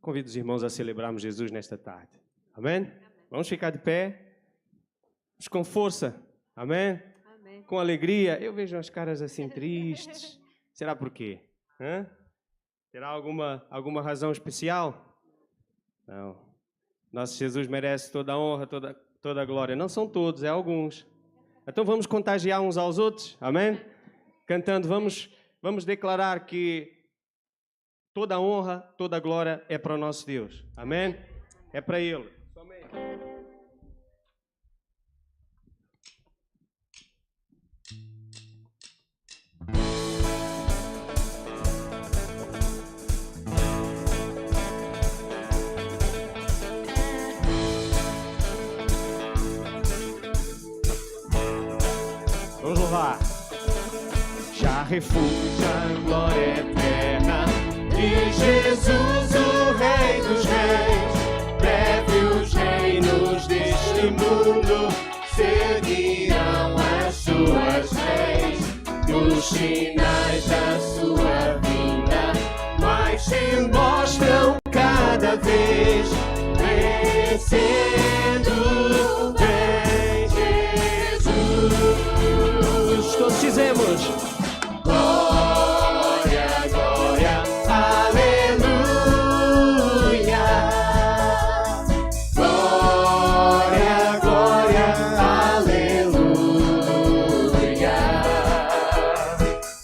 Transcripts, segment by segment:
Convido os irmãos a celebrarmos Jesus nesta tarde. Amém? Vamos ficar de pé. Vamos com força. Amém? Amém. Com alegria. Eu vejo as caras assim tristes. Será por quê? Terá alguma razão especial? Não. Nosso Jesus merece toda a honra, toda a glória. Não são todos, é alguns. Então vamos contagiar uns aos outros. Amém? Cantando, vamos declarar que toda a honra, toda a glória é para o nosso Deus. Amém? É para Ele. Somente. Vamos louvar. Já refúgio a glória eterna de Jesus, o Rei dos Reis. Breve os reinos deste mundo seguirão as suas leis. Os sinais da sua vinda mais se mostram cada vez. Vencendo vem Jesus. Todos dizemos: glória, glória, aleluia. Glória, glória, aleluia.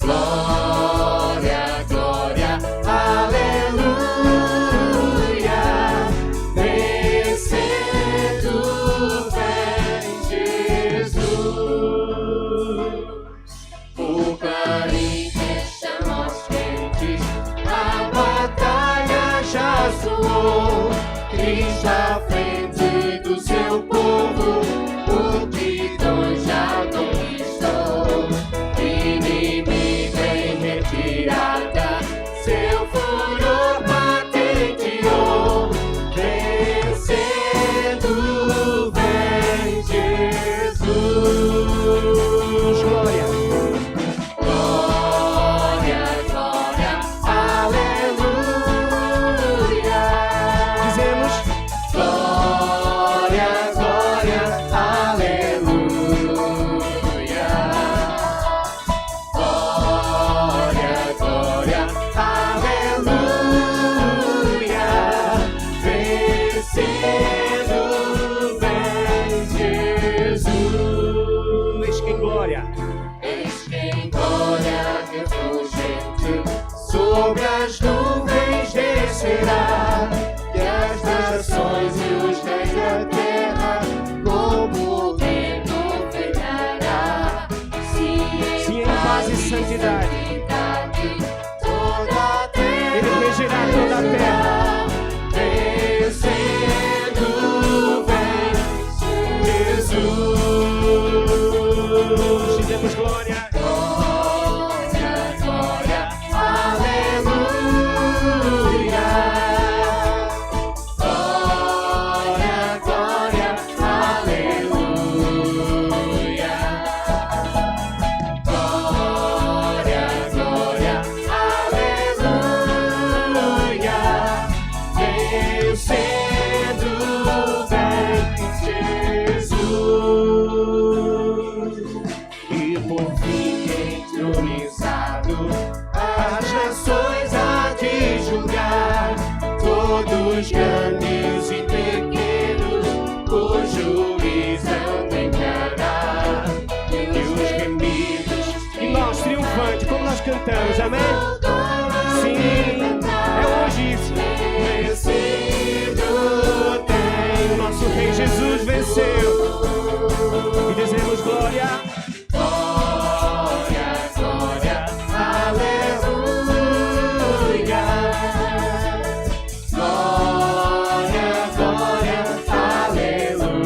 Glória, glória, aleluia. Vencendo vem Jesus. O clarim que chama os quentes, a batalha já soou. Cristo à frente do seu povo, multidões já conquistou. Inimigo em retirada, seu furor patenteou. Vencendo vem Jesus. Glória. Glória, glória, aleluia. Dizemos: glória, glória, aleluia. Glória, glória, aleluia. Vencendo vem Jesus. Eis que em glória. Eis que em glória refulgente sobre as nuvens descerá, e as nações e os reis da terra como vento fenará. Se em paz e santidade toda a terra Ele regerá toda a terra. Vencendo vem Jesus. Te demos glória. Glória, glória, aleluia. Glória, glória, aleluia. Glória, glória, aleluia. Vencendo vem Jesus. E por fim entronizado, as nações há de julgar, todos grandes e pequenos, o juizão encarar. E os gemidos, e nós triunfantes, como nós cantamos, amém? Sim, é hoje isso. Vencido tem o nosso Rei Jesus venceu. E dizemos glória. Glória, glória, aleluia. Glória, glória, aleluia.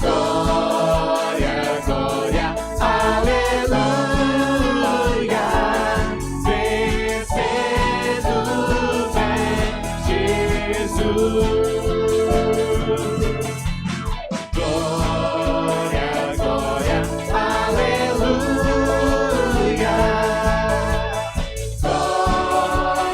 Glória, glória, aleluia. Vencendo vem Jesus. Glória, glória, aleluia. Glória,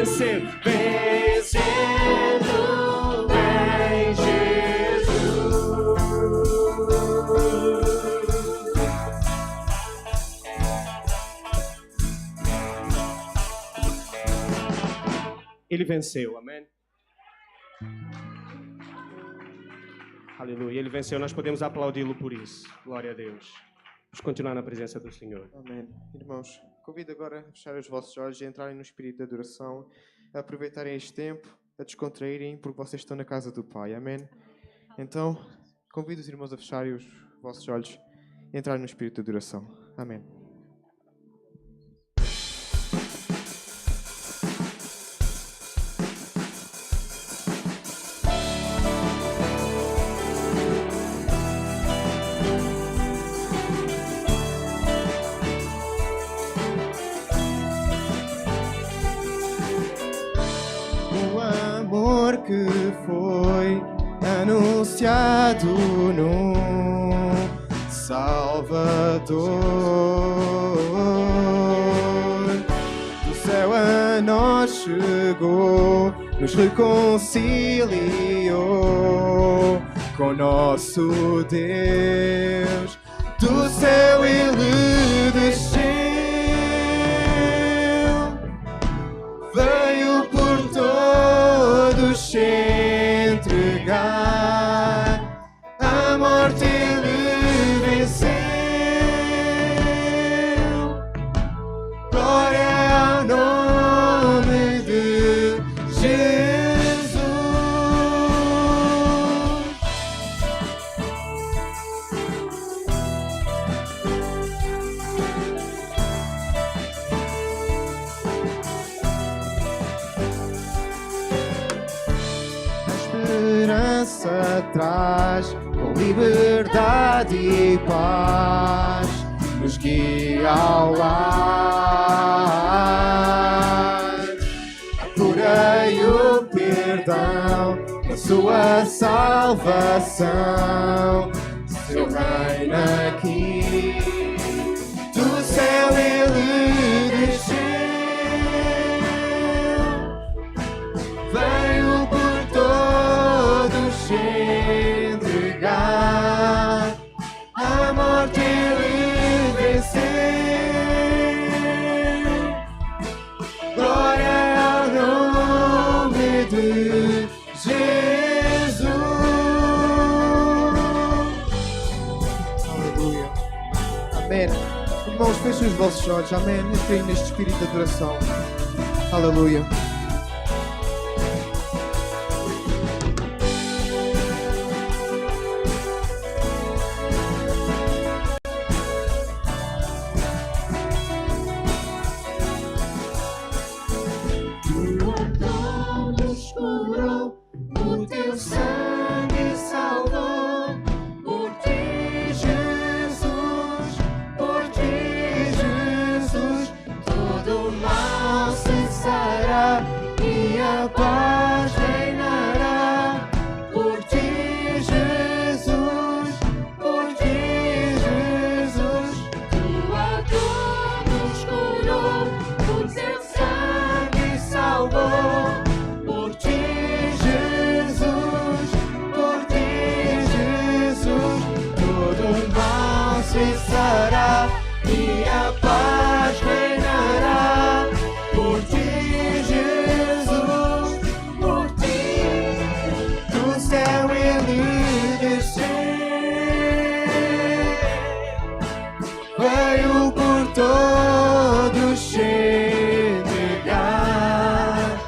vencer, vencendo em Jesus. Ele venceu, amém? Aleluia, ele venceu, nós podemos aplaudi-lo por isso. Glória a Deus. Vamos continuar na presença do Senhor. Amém. Irmãos, convido agora a fechar os vossos olhos e a entrarem no espírito de adoração, a aproveitarem este tempo, a descontraírem, porque vocês estão na casa do Pai. Amém? Então, convido os irmãos a fecharem os vossos olhos e entrarem no espírito de adoração. Amém. Que foi anunciado no Salvador, do céu a nós chegou, nos reconciliou com nosso Deus. Do céu ele desceu, veio por todos se entregar, a morte ele venceu. Glória ao nome de Jesus. Esperança traz com liberdade e paz, nos guia ao lar. A cura e o perdão, a sua salvação, seu reino aqui. Do céu ele desceu, veio por todos se entregar, a morte ele venceu. Glória ao nome de Jesus. Aleluia. Amém. Irmãos, fechem os vossos olhos. Amém. Entrem neste espírito de adoração. Aleluia. O teu sangue salvou, por ti Jesus, todo mal cessará e a paz reinará. Por ti Jesus, tua dor nos curou, o teu sangue salvou. Cessará e a paz reinará. Por ti, Jesus, por ti, do céu ele desceu, veio por todos se entregar,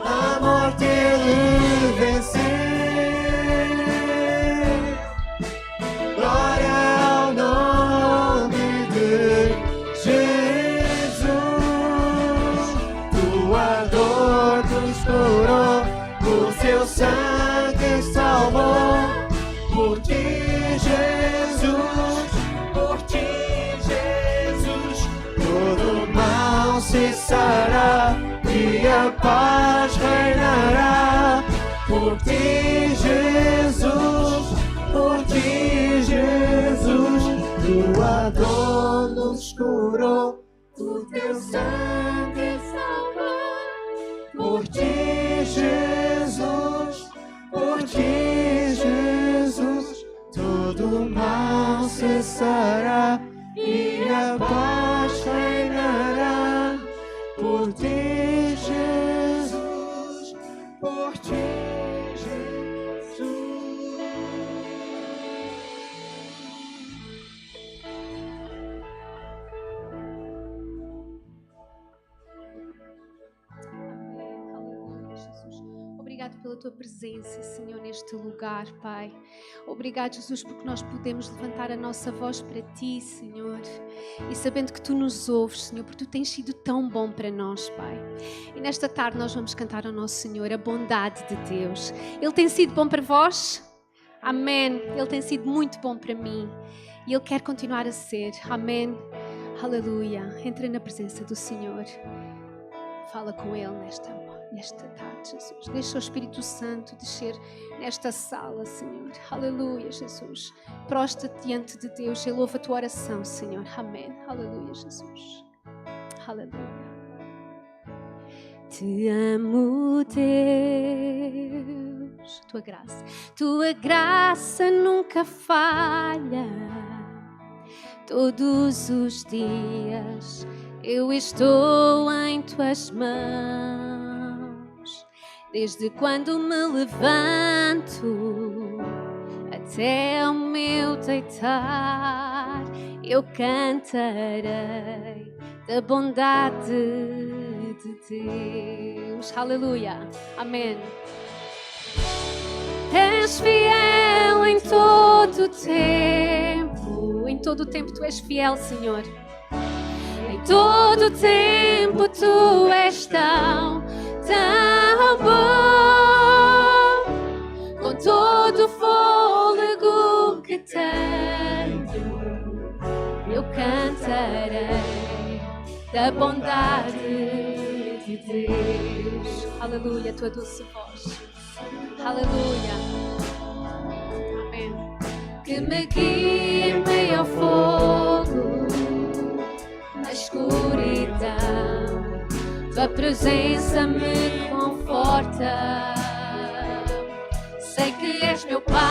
a morte ele venceu. O seu sangue salvou. Por ti, Jesus, todo mal cessará e a paz reinará. Por ti, Jesus, tua dor nos curou, o teu sangue salvou. por ti, Jesus, por ti, Jesus, todo mal cessará e a paz reinará. Por ti, Jesus, por ti, Jesus. Aleluia, Jesus. Obrigado pela tua presença, Senhor, neste lugar, Pai. Obrigado, Jesus, porque nós podemos levantar a nossa voz para ti, Senhor. E sabendo que tu nos ouves, Senhor, porque tu tens sido tão bom para nós, Pai. E nesta tarde nós vamos cantar ao nosso Senhor a bondade de Deus. Ele tem sido bom para vós? Amém. Ele tem sido muito bom para mim. E Ele quer continuar a ser. Amém. Aleluia. Entra na presença do Senhor. Fala com Ele nesta tarde, Jesus. Deixa o Espírito Santo descer nesta sala, Senhor. Aleluia, Jesus. Prostra-te diante de Deus e louva a tua oração, Senhor. Amém. Aleluia, Jesus. Aleluia. Te amo, Deus. Tua graça nunca falha. Todos os dias eu estou em tuas mãos, desde quando me levanto até ao meu deitar, eu cantarei da bondade de Deus. Aleluia, amém. És fiel em todo o tempo tu és fiel, Senhor. Em todo tempo tu és tão bom, com todo o fôlego que tenho, eu cantarei da bondade de Deus. Aleluia, tua doce voz. Aleluia. Amém. Que me guie em meio ao fogo, na escuridão, tua presença me conforta. Sei que és meu Pai,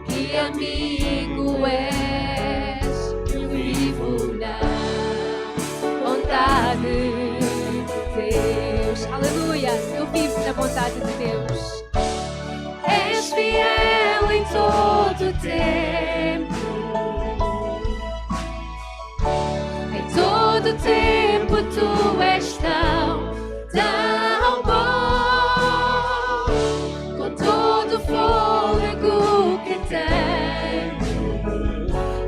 que amigo és, eu vivo na bondade de Deus. Aleluia, eu vivo na bondade de Deus. És fiel em todo o tempo, todo tempo tu és tão bom, com todo o fôlego que tenho,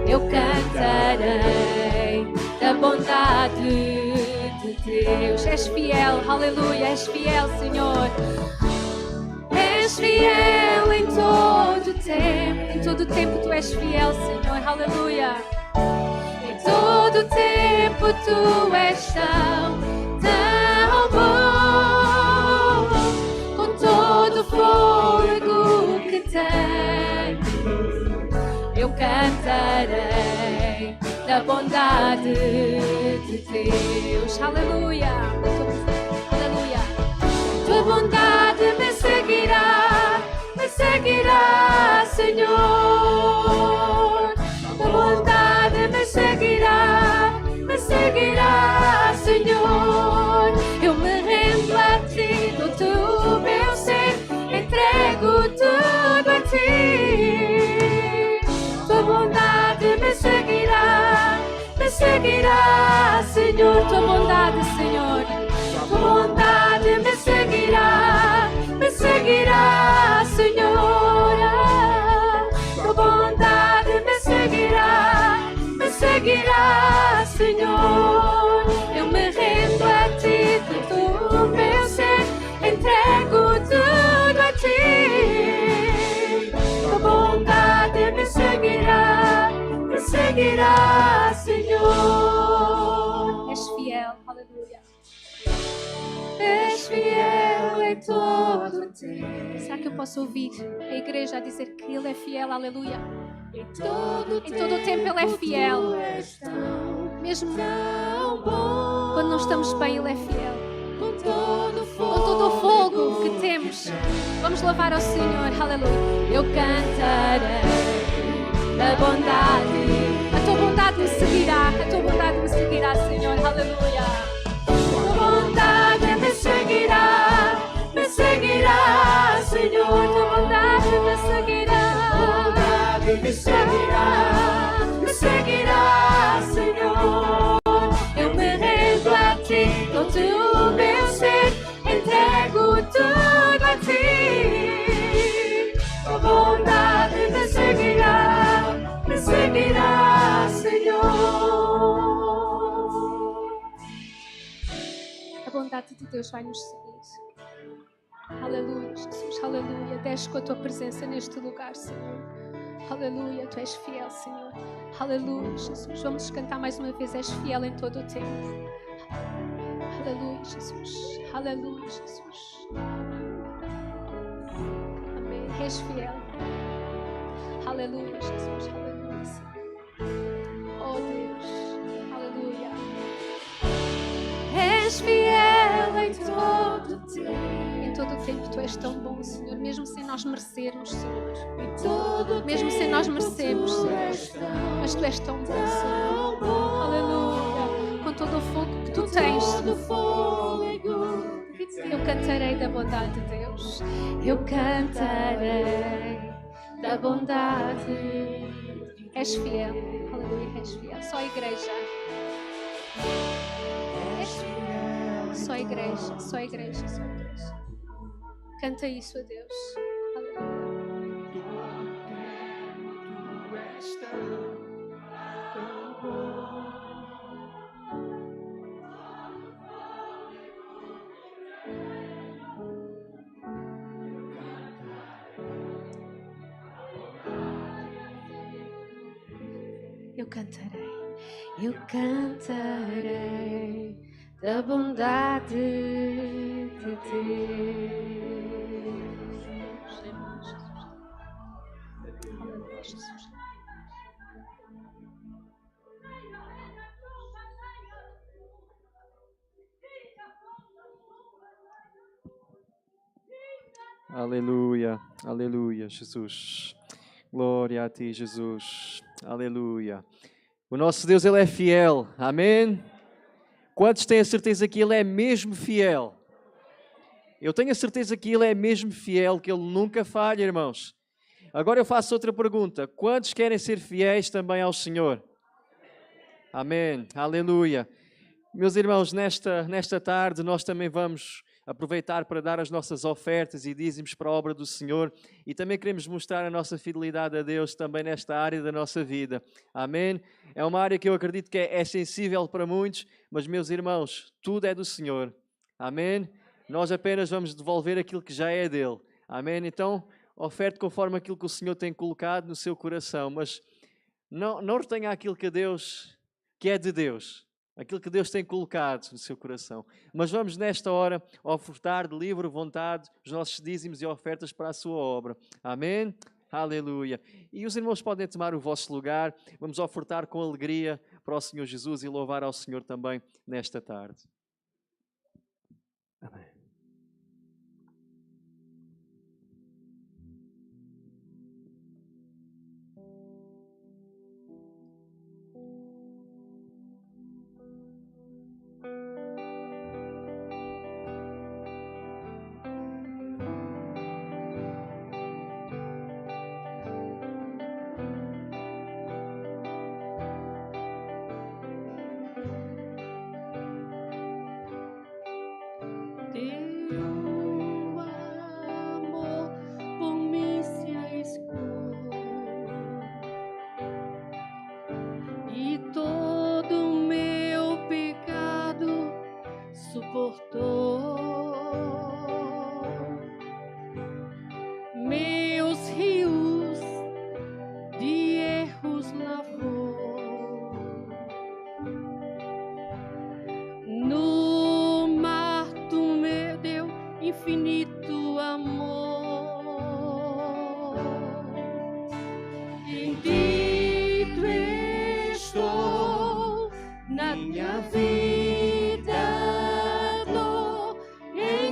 eu cantarei da bondade de Deus. És fiel, aleluia, és fiel, Senhor. És fiel em todo tempo tu és fiel, Senhor, aleluia. Todo tempo tu és tão bom, com todo o fôlego que tenho, eu cantarei da bondade de Deus. Aleluia, aleluia. Tua bondade me seguirá, Senhor. Tua bondade me seguirá, Senhor. Eu me rendo a ti, dou todo o meu ser, entrego tudo a ti. Tua bondade me seguirá, Senhor. Tua bondade, Senhor. Tua bondade me seguirá, Senhor. Tua bondade me seguirá, Senhor. Eu me rendo a ti, todo o meu ser, entrego tudo a ti. Tua bondade me seguirá, Senhor. És fiel, aleluia. És fiel em todo o tempo. Será que eu posso ouvir a igreja a dizer que Ele é fiel, aleluia? Em todo o tempo Ele é fiel. Mesmo quando não estamos bem, Ele é fiel. Vamos louvar ao Senhor, aleluia. Eu cantarei da bondade, a tua bondade me seguirá, a tua bondade me seguirá, Senhor, aleluia. A tua bondade me seguirá, Senhor, a tua bondade me seguirá, me seguirá, Senhor. Eu me rendo a ti, dou-te o meu ser, entrego tudo a ti. A bondade me seguirá, Senhor. A bondade de Deus vai nos seguir. Aleluia, Jesus, aleluia. Desce com a tua presença neste lugar, Senhor. Aleluia, tu és fiel, Senhor. Aleluia, Jesus. Vamos cantar mais uma vez, és fiel em todo o tempo. Aleluia, Jesus. Aleluia, Jesus. Amém. És fiel. Aleluia, Jesus. Aleluia, Senhor. Oh Deus. Aleluia. És fiel em todo o tempo. Em todo o tempo tu és tão bom, Senhor, mesmo sem nós merecermos, Senhor. Mesmo sem nós merecermos, Senhor. Mas tu és tão bom, Senhor. Aleluia. Com todo o fogo que tu tens, eu cantarei da bondade de Deus. Eu cantarei da bondade. És fiel. Aleluia, és fiel. Só a igreja. Só a igreja, só a igreja, só a igreja. Canta isso a Deus. Eu cantarei da bondade de Deus. Aleluia, Jesus. Aleluia, aleluia, Jesus. Glória a ti, Jesus. Aleluia. O nosso Deus, Ele é fiel. Amém? Quantos têm a certeza que Ele é mesmo fiel? Eu tenho a certeza que Ele é mesmo fiel, que Ele nunca falha, irmãos. Agora eu faço outra pergunta. Quantos querem ser fiéis também ao Senhor? Amém. Aleluia. Meus irmãos, nesta tarde nós também vamos aproveitar para dar as nossas ofertas e dízimos para a obra do Senhor e também queremos mostrar a nossa fidelidade a Deus também nesta área da nossa vida. Amém? É uma área que eu acredito que é sensível para muitos, mas meus irmãos, tudo é do Senhor. Amém? Nós apenas vamos devolver aquilo que já é dele. Amém? Então, oferte conforme aquilo que o Senhor tem colocado no seu coração, mas não retenha aquilo que é de Deus. Aquilo que Deus tem colocado no seu coração. Mas vamos nesta hora ofertar de livre vontade os nossos dízimos e ofertas para a sua obra. Amém? Aleluia. E os irmãos podem tomar o vosso lugar. Vamos ofertar com alegria para o Senhor Jesus e louvar ao Senhor também nesta tarde. Amém.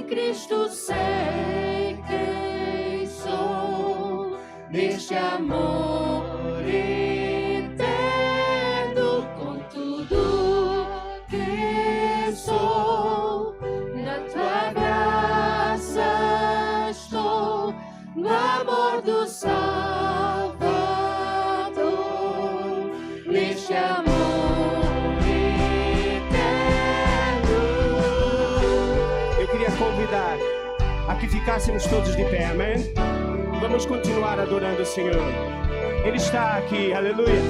Cristo sei que neste amor eterno, com tudo que sou, na tua graça estou, no amor do Salvador, neste amor eterno. Eu queria convidar a que ficássemos todos de pé, amém? Vamos continuar adorando o Senhor. Ele está aqui, aleluia.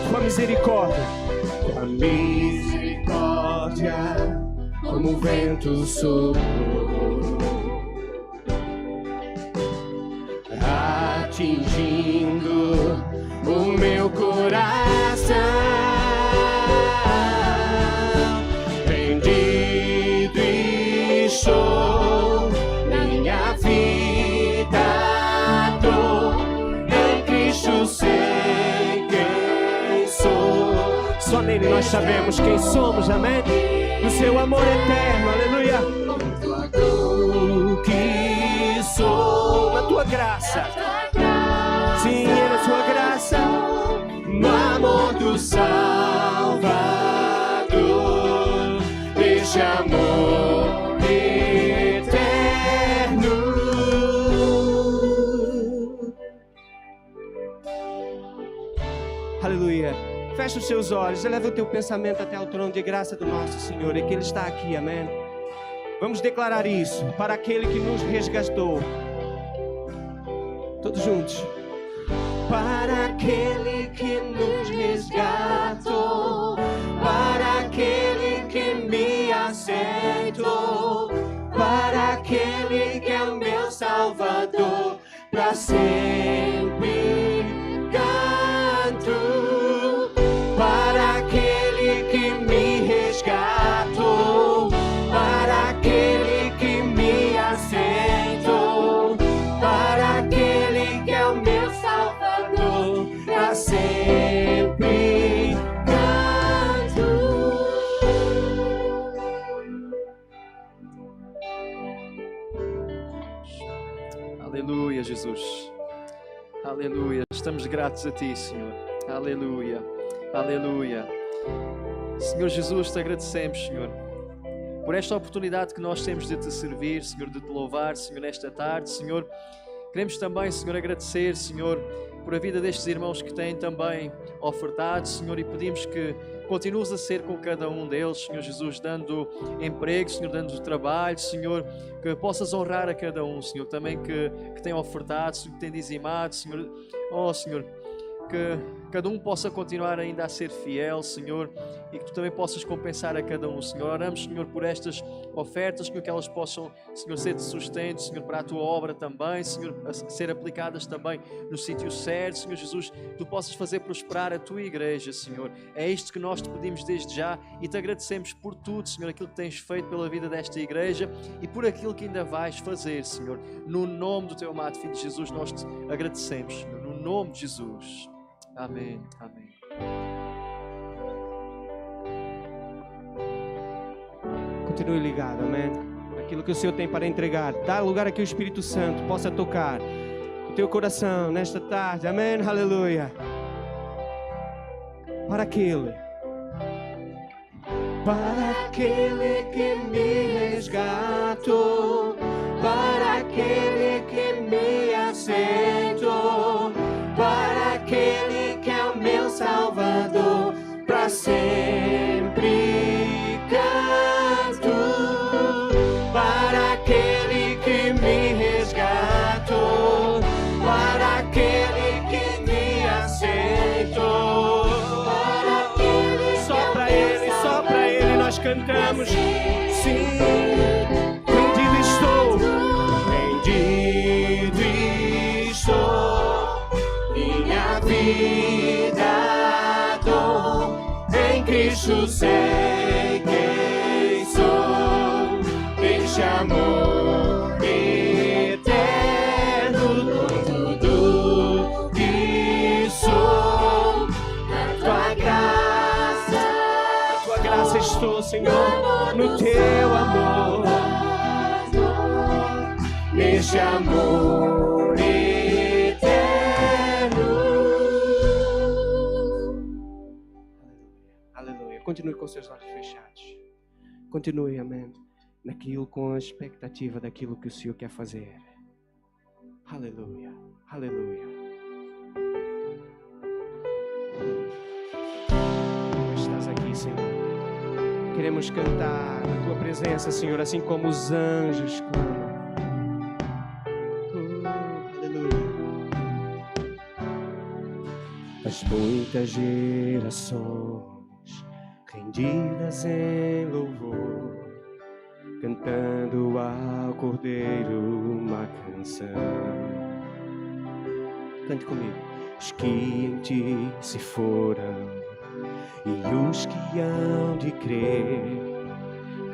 Tua misericórdia, tua misericórdia, como o vento soprou, atingindo o meu coração. Rendido estou, minha vida dou, em Cristo sei quem sou. Só nele nós sabemos quem somos, amém? No seu amor eterno, aleluia. O que sou, na tua graça, sim, é na tua graça, no amor do Salvador, este amor eterno. Aleluia. Fecha os seus olhos, eleva o teu pensamento até ao trono de graça do nosso Senhor, e que Ele está aqui, amém? Vamos declarar isso para aquele que nos resgatou. Todos juntos. Para aquele que nos resgatou, para aquele que me aceitou, para aquele que é o meu Salvador, para sempre canto. Para aquele que me resgatou, para aquele que me aceitou, para aquele que é o meu Salvador, para sempre canto. Aleluia, Jesus. Aleluia. Estamos gratos a Ti, Senhor. Aleluia. Aleluia. Senhor Jesus, te agradecemos, Senhor, por esta oportunidade que nós temos de te servir, Senhor, de te louvar, Senhor, nesta tarde, Senhor. Queremos também, Senhor, agradecer, Senhor, por a vida destes irmãos que têm também ofertado, Senhor, e pedimos que continues a ser com cada um deles, Senhor Jesus, dando emprego, Senhor, dando trabalho, Senhor, que possas honrar a cada um, Senhor, também que tem ofertado, Senhor, que tem dizimado, Senhor, oh, Senhor, que cada um possa continuar ainda a ser fiel, Senhor, e que Tu também possas compensar a cada um, Senhor. Oramos, Senhor, por estas ofertas, Senhor, que elas possam, Senhor, ser de sustento, Senhor, para a Tua obra também, Senhor, a ser aplicadas também no sítio certo, Senhor Jesus, Tu possas fazer prosperar a Tua igreja, Senhor. É isto que nós Te pedimos desde já e Te agradecemos por tudo, Senhor, aquilo que Tens feito pela vida desta igreja e por aquilo que ainda vais fazer, Senhor. No nome do Teu amado Filho Jesus, nós Te agradecemos, Senhor, no nome de Jesus. Amém, amém. Continue ligado, amém? Aquilo que o Senhor tem para entregar, dá lugar a que o Espírito Santo possa tocar o teu coração nesta tarde, amém? Aleluia. Para aquele que me resgatou, para aquele que me aceitou, para aquele que é o meu Salvador, para sempre canto. Para aquele que me resgatou, para aquele que me aceitou, para aquele só para ele nós cantamos. Sim, rendido estou, minha vida dou, em Cristo sei quem sou, este amor eterno, com tudo que sou, na tua graça graça estou, Senhor, no teu amor, neste amor eterno. Aleluia. Continue com seus olhos fechados. Continue, amém, naquilo, com a expectativa daquilo que o Senhor quer fazer. Aleluia. Aleluia. Estás aqui, Senhor. Queremos cantar na tua presença, Senhor, assim como os anjos clamam. Aleluia. As muitas gerações rendidas em louvor, cantando ao Cordeiro uma canção. Cante comigo. Os que em ti se foram e os que hão de crer,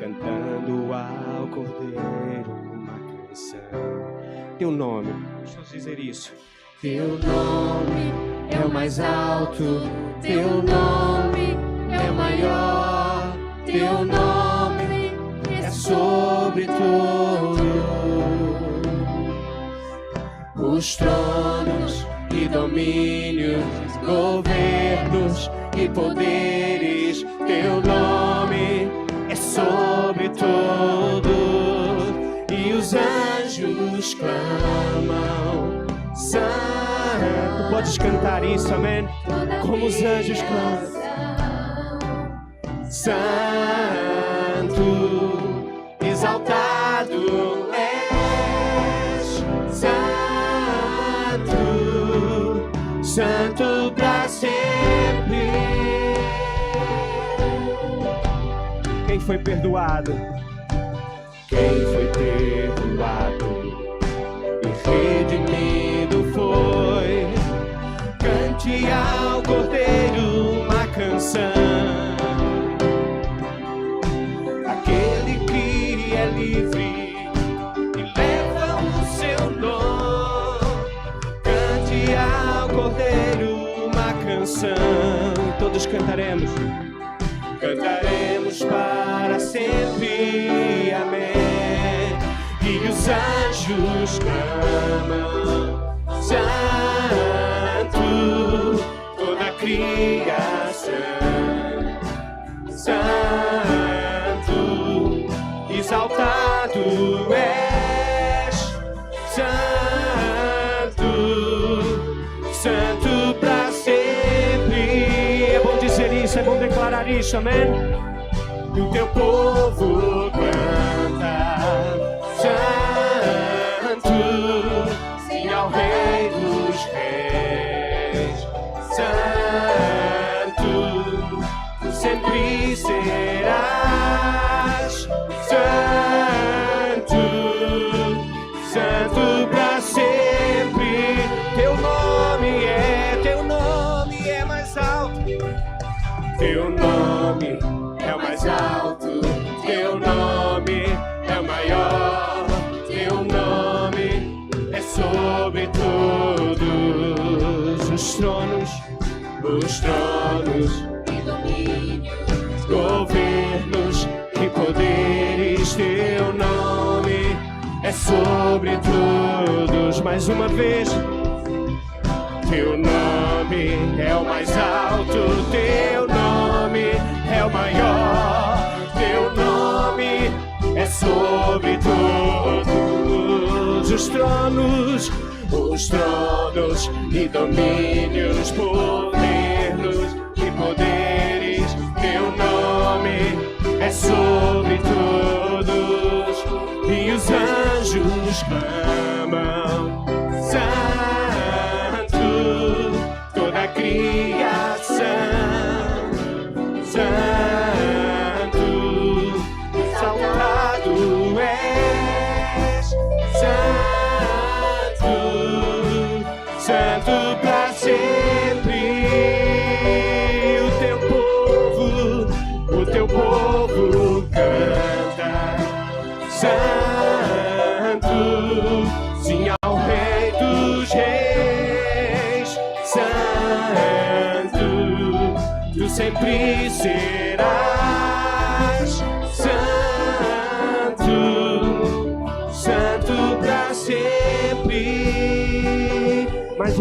cantando ao Cordeiro uma canção. Teu nome, deixa eu dizer isso. Teu nome é o mais alto, teu nome é o maior, teu nome é sobre todos os tronos e domínios, governos e poderes. Teu nome é sobre todo, e os anjos clamam santo. Podes cantar isso, amém? Como os anjos clamam santo, exaltado és, santo, santo para sempre. Quem foi perdoado? Quem foi perdoado e redimido foi. Cante ao Cordeiro uma canção. Aquele que é livre e leva o seu nome. Cante ao Cordeiro uma canção. Todos cantaremos. Cantaremos para sempre, amém. E os anjos clamam santo, toda a criação, santo, exaltado és, santo, santo para sempre. É bom dizer isso, é bom declarar isso, amém? E o teu povo canta santo, sim ao Rei dos Reis, santo, tu sempre serás santo, santo para sempre. Teu nome é mais alto. Teu nome é o mais alto, teu nome é o maior, teu nome é sobre todos os tronos e domínios, governos e poderes. Teu nome é sobre todos. Mais uma vez. Teu nome é o mais alto, teu nome é o maior, teu nome é sobre todos os tronos e domínios, governos e poderes. Teu nome é sobre todos, e os anjos clamam santo, toda a criação, santo, exaltado és, santo, santo para sempre. O teu povo canta santo, sim ao Rei dos Reis, santo, tu sempre serás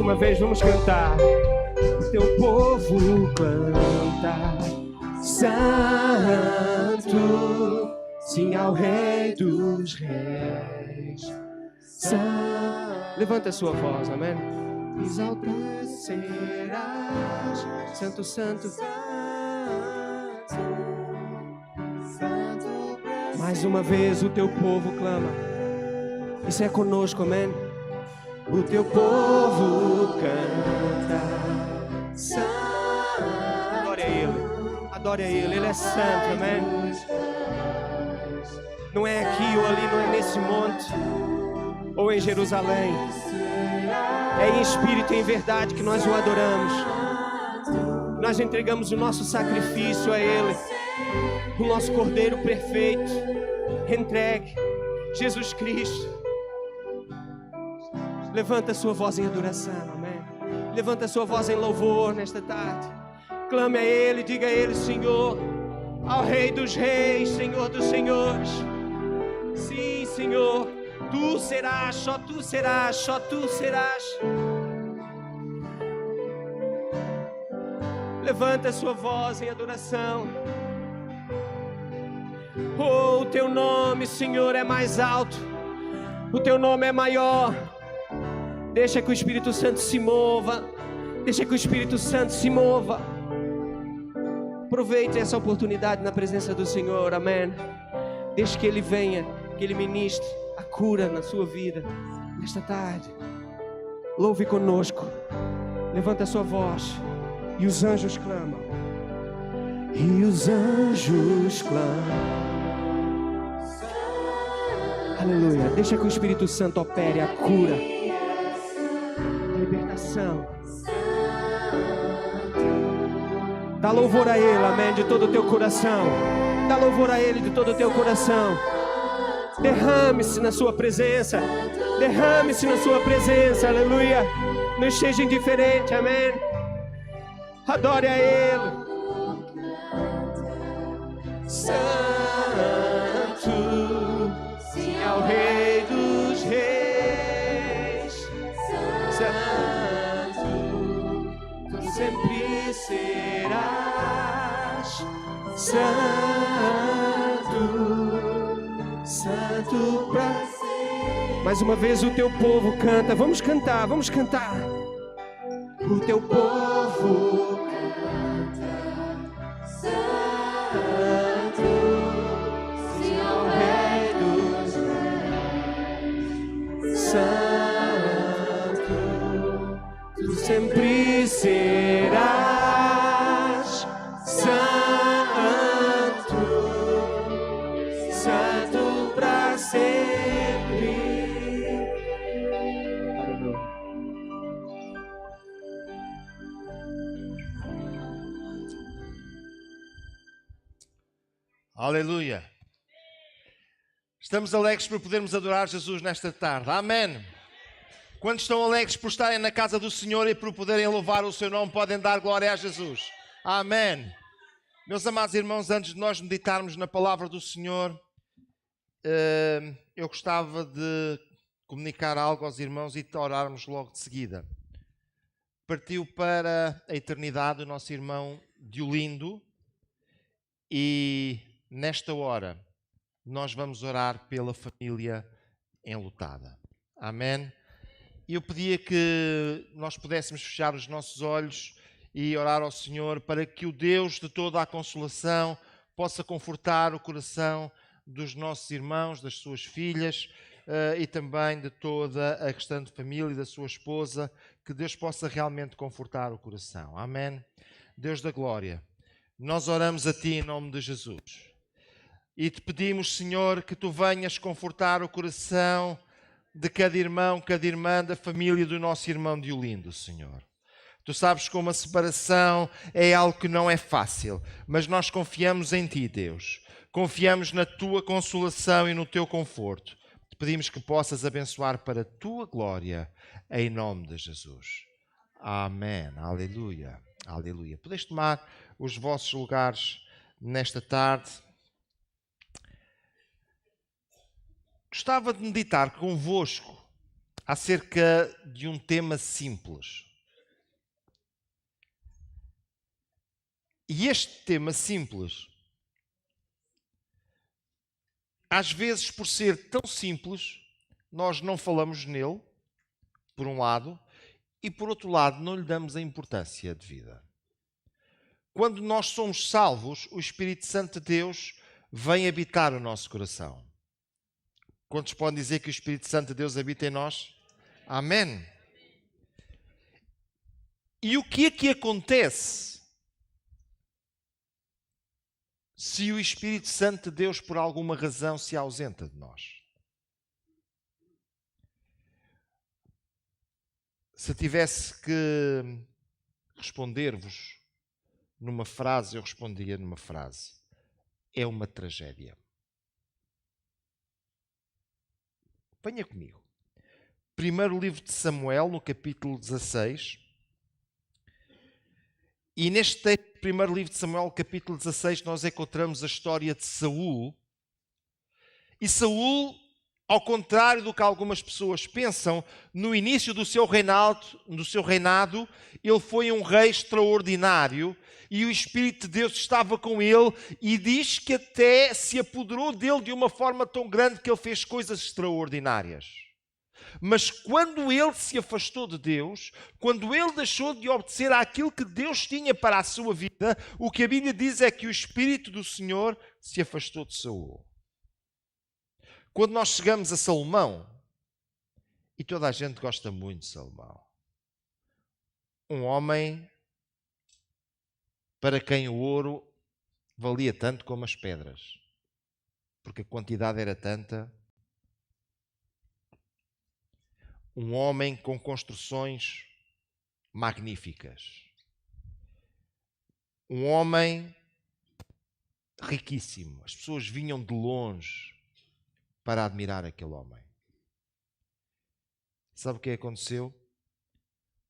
uma vez, vamos cantar. O teu povo canta, Santo, sim, ao Rei dos Reis. Levanta a sua voz, amém? Exaltar serás, Santo, Santo. Mais uma vez o teu povo clama. Isso é conosco, amém? O teu povo canta, Santo. Adore a Ele, adore a Ele, Ele é santo, amém? Não é aqui ou ali, não é nesse monte ou em Jerusalém. É em espírito e em verdade que nós o adoramos. Nós entregamos o nosso sacrifício a Ele, o nosso Cordeiro perfeito, entregue, Jesus Cristo. Levanta a sua voz em adoração, amém? Levanta a sua voz em louvor nesta tarde. Clame a Ele, diga a Ele, Senhor, ao Rei dos Reis, Senhor dos Senhores. Sim, Senhor, Tu serás, só Tu serás, só Tu serás. Levanta a sua voz em adoração. Oh, o Teu nome, Senhor, é mais alto. O Teu nome é maior. Deixa que o Espírito Santo se mova. Deixa que o Espírito Santo se mova. Aproveite essa oportunidade na presença do Senhor, amém? Deixe que Ele venha, que Ele ministre a cura na sua vida nesta tarde. Louve conosco. Levanta a sua voz. E os anjos clamam. E os anjos clamam. Aleluia. Deixa que o Espírito Santo opere a cura, a libertação. Dá louvor a Ele, amém, de todo o teu coração. Dá louvor a Ele de todo o teu coração. Derrame-se na sua presença. Derrame-se na sua presença, aleluia. Não esteja indiferente, amém. Adore a Ele. Santo, sim, ao Rei dos Reis. Santo, Tu sempre serás. Santo, Santo pra sempre. Mais uma vez o Teu povo canta. Vamos cantar, vamos cantar. O Teu povo canta, Santo, sim, ao Rei dos Reis. Santo, Tu sempre serás. Santo, Santo pra sempre. Aleluia. Aleluia. Estamos alegres por podermos adorar Jesus nesta tarde. Amém. Quantos estão alegres por estarem na casa do Senhor e por poderem louvar o seu nome, podem dar glória a Jesus. Amém. Meus amados irmãos, antes de nós meditarmos na palavra do Senhor, eu gostava de comunicar algo aos irmãos e de orarmos logo de seguida. Partiu para a eternidade o nosso irmão Diolindo e nesta hora nós vamos orar pela família enlutada. Amém? Eu pedia que nós pudéssemos fechar os nossos olhos e orar ao Senhor para que o Deus de toda a consolação possa confortar o coração dos nossos irmãos, das suas filhas e também de toda a restante família e da sua esposa, que Deus possa realmente confortar o coração. Amém? Deus da glória, nós oramos a Ti em nome de Jesus e Te pedimos, Senhor, que Tu venhas confortar o coração de cada irmão, cada irmã da família do nosso irmão Diolindo, Senhor. Tu sabes como a separação é algo que não é fácil, mas nós confiamos em Ti, Deus. Confiamos na Tua consolação e no Teu conforto. Te pedimos que possas abençoar para a Tua glória, em nome de Jesus. Amém. Aleluia. Aleluia. Podeis tomar os vossos lugares nesta tarde. Gostava de meditar convosco acerca de um tema simples. E este tema simples, às vezes, por ser tão simples, nós não falamos nele, por um lado, e por outro lado, não lhe damos a importância devida. Quando nós somos salvos, o Espírito Santo de Deus vem habitar o nosso coração. Quantos podem dizer que o Espírito Santo de Deus habita em nós? Amém. E o que é que acontece se o Espírito Santo de Deus, por alguma razão, se ausenta de nós? Se tivesse que responder-vos numa frase, eu respondia numa frase. É uma tragédia. Venha comigo. Primeiro livro de Samuel, no capítulo 16. E neste texto, primeiro livro de Samuel, capítulo 16, nós encontramos a história de Saul. E Saul, ao contrário do que algumas pessoas pensam, no início do seu reinado, ele foi um rei extraordinário e o Espírito de Deus estava com ele e diz que até se apoderou dele de uma forma tão grande que ele fez coisas extraordinárias. Mas quando ele se afastou de Deus, quando ele deixou de obedecer àquilo que Deus tinha para a sua vida, o que a Bíblia diz é que o Espírito do Senhor se afastou de Saul. Quando nós chegamos a Salomão, e toda a gente gosta muito de Salomão, um homem para quem o ouro valia tanto como as pedras, porque a quantidade era tanta. Um homem com construções magníficas. Um homem riquíssimo. As pessoas vinham de longe para admirar aquele homem. Sabe o que aconteceu?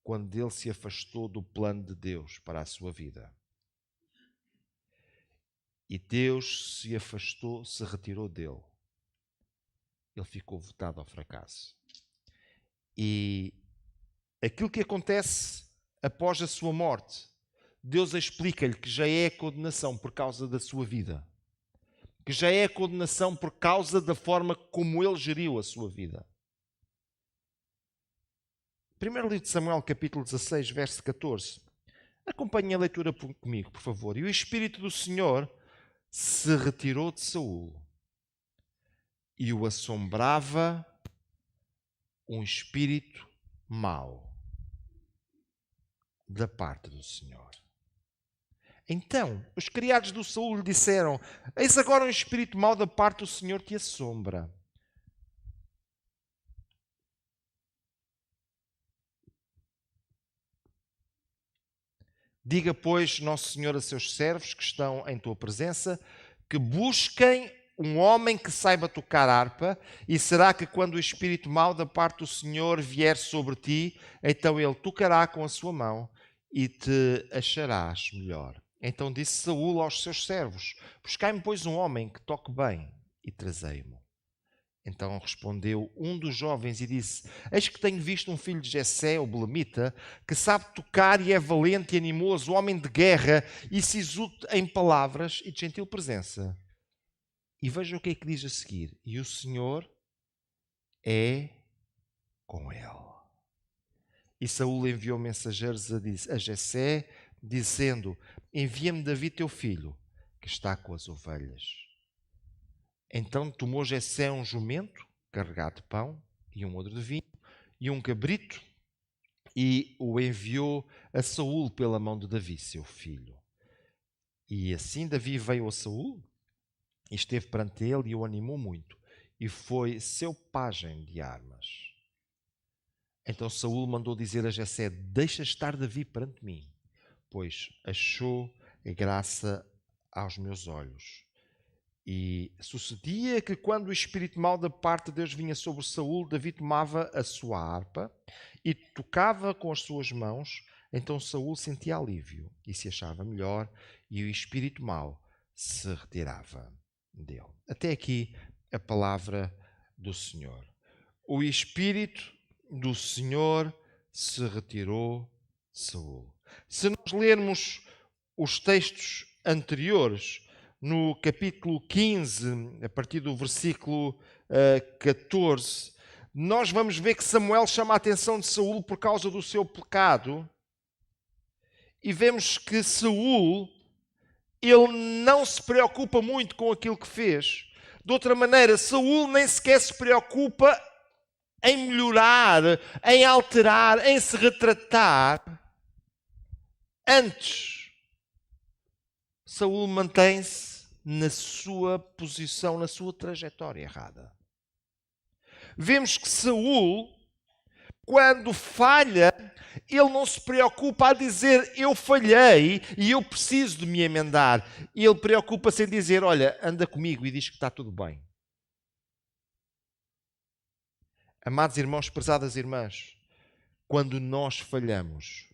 Quando ele se afastou do plano de Deus para a sua vida. E Deus se afastou, se retirou dele. Ele ficou votado ao fracasso. E aquilo que acontece após a sua morte, Deus explica-lhe que já é a condenação por causa da sua vida. Que já é a condenação por causa da forma como ele geriu a sua vida. Primeiro livro de Samuel, capítulo 16, verso 14. Acompanhe a leitura comigo, por favor. E o Espírito do Senhor se retirou de Saul e o assombrava um espírito mau da parte do Senhor. Então, os criados do Saul lhe disseram: eis agora um espírito mau da parte do Senhor que assombra. Diga, pois, Nosso Senhor a seus servos que estão em tua presença, que busquem um homem que saiba tocar harpa, e será que quando o espírito mau da parte do Senhor vier sobre ti, então ele tocará com a sua mão e te acharás melhor. Então disse Saul aos seus servos: buscai-me, pois, um homem que toque bem, e trazei-mo. Então respondeu um dos jovens e disse: eis que tenho visto um filho de Jessé, o belemita, que sabe tocar e é valente e animoso, homem de guerra e sisudo em palavras e de gentil presença. E veja o que é que diz a seguir: e o Senhor é com ele. E Saul enviou mensageiros a Jessé, dizendo: envia-me Davi teu filho, que está com as ovelhas. Então tomou Jessé um jumento carregado de pão e um odre de vinho e um cabrito e o enviou a Saul pela mão de Davi, seu filho. E assim Davi veio a Saul e esteve perante ele e o animou muito e foi seu pajem de armas. Então Saul mandou dizer a Jessé: deixa estar Davi perante mim, pois achou graça aos meus olhos. E sucedia que quando o espírito mau da parte de Deus vinha sobre Saul, Davi tomava a sua harpa e tocava com as suas mãos. Então Saul sentia alívio e se achava melhor, e o espírito mau se retirava dele. Até aqui a palavra do Senhor. O espírito do Senhor se retirou Saul. Se nós lermos os textos anteriores, no capítulo 15, a partir do versículo 14, nós vamos ver que Samuel chama a atenção de Saul por causa do seu pecado. E vemos que Saul, ele não se preocupa muito com aquilo que fez. De outra maneira, Saul nem sequer se preocupa em melhorar, em alterar, em se retratar. Antes, Saul mantém-se na sua posição, na sua trajetória errada. Vemos que Saul, quando falha, ele não se preocupa a dizer eu falhei e eu preciso de me emendar. Ele preocupa-se em dizer, olha, anda comigo e diz que está tudo bem. Amados irmãos, prezadas irmãs, quando nós falhamos,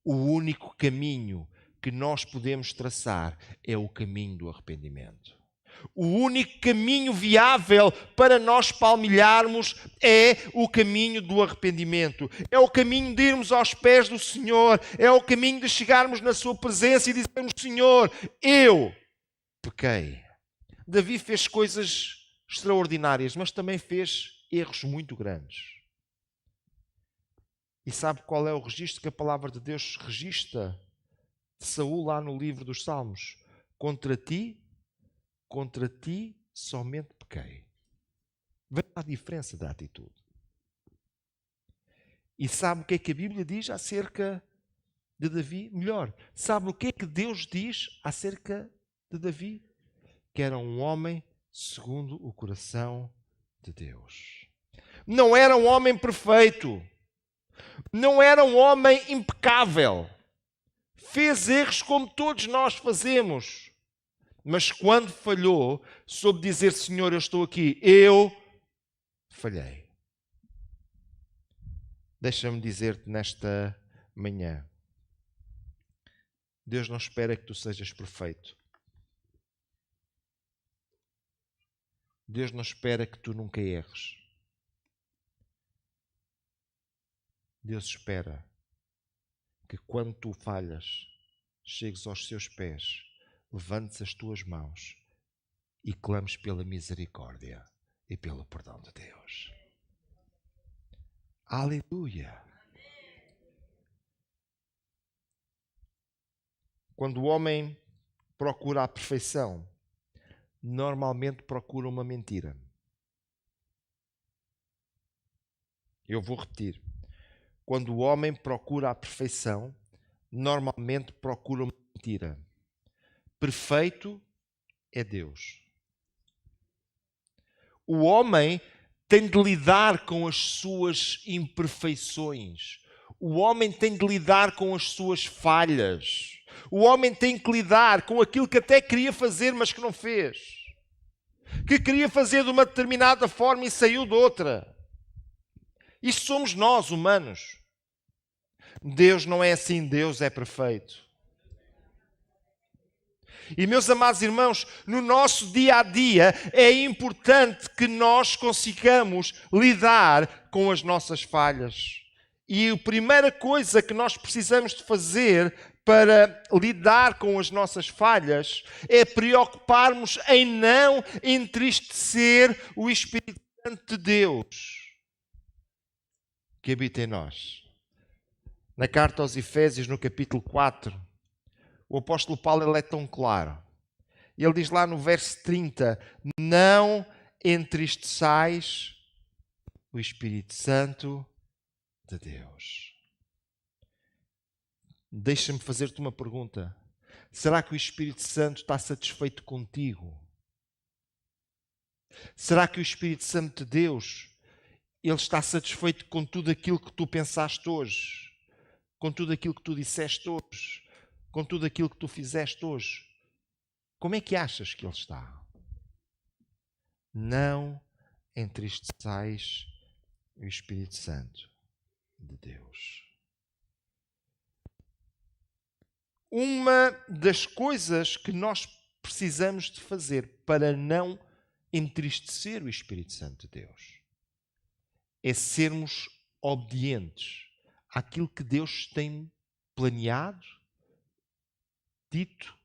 o único caminho que nós podemos traçar é o caminho do arrependimento. O único caminho viável para nós palmilharmos é o caminho do arrependimento. É o caminho de irmos aos pés do Senhor. É o caminho de chegarmos na sua presença e dizermos, Senhor, eu pequei. Davi fez coisas extraordinárias, mas também fez erros muito grandes. E sabe qual é o registro que a palavra de Deus registra de Saul lá no livro dos Salmos? Contra ti somente pequei. Veja a diferença da atitude. E sabe o que é que a Bíblia diz acerca de Davi? Melhor, sabe o que é que Deus diz acerca de Davi? Que era um homem segundo o coração de Deus. Não era um homem perfeito. Não era um homem impecável. Fez erros como todos nós fazemos. Mas quando falhou, soube dizer, Senhor, eu estou aqui. Eu falhei. Deixa-me dizer-te nesta manhã. Deus não espera que tu sejas perfeito. Deus não espera que tu nunca erres. Deus espera que quando tu falhas, chegues aos seus pés, levantes as tuas mãos e clames pela misericórdia e pelo perdão de Deus. Aleluia! Quando o homem procura a perfeição, normalmente procura uma mentira. Eu vou repetir. Quando o homem procura a perfeição, normalmente procura uma mentira. Perfeito é Deus. O homem tem de lidar com as suas imperfeições. O homem tem de lidar com as suas falhas. O homem tem que lidar com aquilo que até queria fazer, mas que não fez. Que queria fazer de uma determinada forma e saiu de outra. Isso somos nós, humanos. Deus não é assim, Deus é perfeito. E meus amados irmãos, no nosso dia a dia é importante que nós consigamos lidar com as nossas falhas. E a primeira coisa que nós precisamos de fazer para lidar com as nossas falhas é preocuparmos em não entristecer o Espírito Santo de Deus que habita em nós. Na carta aos Efésios, no capítulo 4, o apóstolo Paulo ele é tão claro. Ele diz lá no verso 30, não entristeçais o Espírito Santo de Deus. Deixa-me fazer-te uma pergunta. Será que o Espírito Santo está satisfeito contigo? Será que o Espírito Santo de Deus ele está satisfeito com tudo aquilo que tu pensaste hoje? Com tudo aquilo que tu disseste hoje? Com tudo aquilo que tu fizeste hoje? Como é que achas que ele está? Não entristeçais o Espírito Santo de Deus. Uma das coisas que nós precisamos de fazer para não entristecer o Espírito Santo de Deus é sermos obedientes àquilo que Deus tem planeado, dito,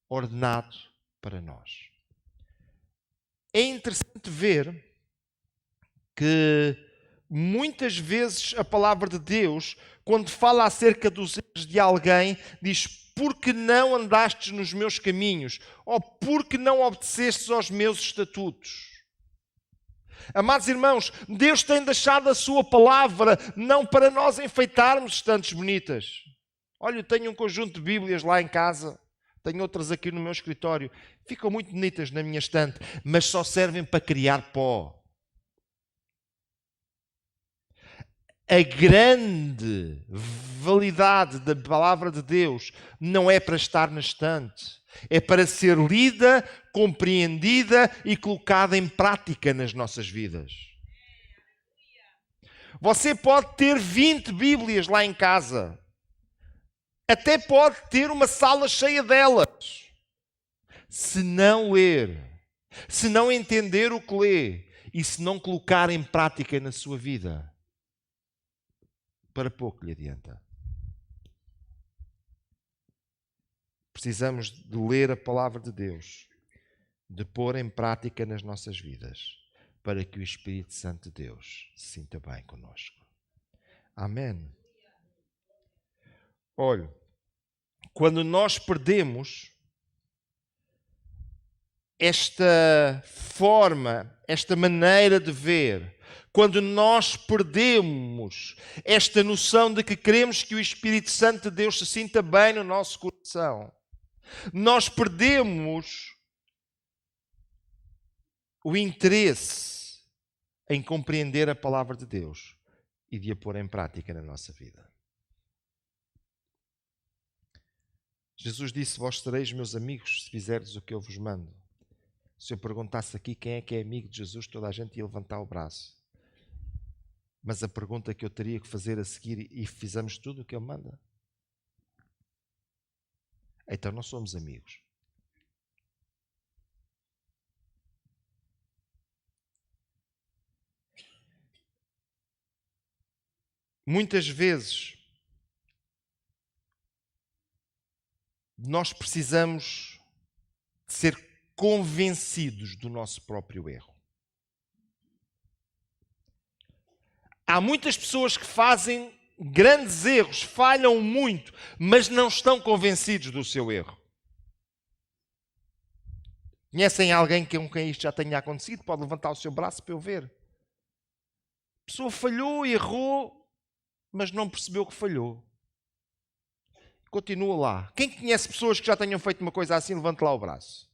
ordenado para nós. É interessante ver que muitas vezes a palavra de Deus, quando fala acerca dos erros de alguém, diz: porque não andastes nos meus caminhos, ou porque não obedecestes aos meus estatutos. Amados irmãos, Deus tem deixado a sua palavra não para nós enfeitarmos estantes bonitas. Olha, eu tenho um conjunto de Bíblias lá em casa, tenho outras aqui no meu escritório, ficam muito bonitas na minha estante, mas só servem para criar pó. A grande validade da palavra de Deus não é para estar na estante, é para ser lida, compreendida e colocada em prática nas nossas vidas. Você pode ter 20 Bíblias lá em casa, até pode ter uma sala cheia delas. Se não ler, se não entender o que lê e se não colocar em prática na sua vida, para pouco lhe adianta. Precisamos de ler a palavra de Deus, de pôr em prática nas nossas vidas, para que o Espírito Santo de Deus se sinta bem connosco. Amém. Olha, quando nós perdemos esta forma, esta maneira de ver, quando nós perdemos esta noção de que queremos que o Espírito Santo de Deus se sinta bem no nosso coração, nós perdemos o interesse em compreender a palavra de Deus e de a pôr em prática na nossa vida. Jesus disse: vós sereis meus amigos se fizerdes o que eu vos mando. Se eu perguntasse aqui quem é que é amigo de Jesus, toda a gente ia levantar o braço. Mas a pergunta que eu teria que fazer a seguir: e fizemos tudo o que Ele manda? Então não somos amigos. Muitas vezes nós precisamos de ser convencidos do nosso próprio erro. Há muitas pessoas que fazem grandes erros, falham muito, mas não estão convencidos do seu erro. Conhecem alguém com quem isto já tenha acontecido? Pode levantar o seu braço para eu ver. A pessoa falhou, errou, mas não percebeu que falhou. Continua lá. Quem conhece pessoas que já tenham feito uma coisa assim, levante lá o braço.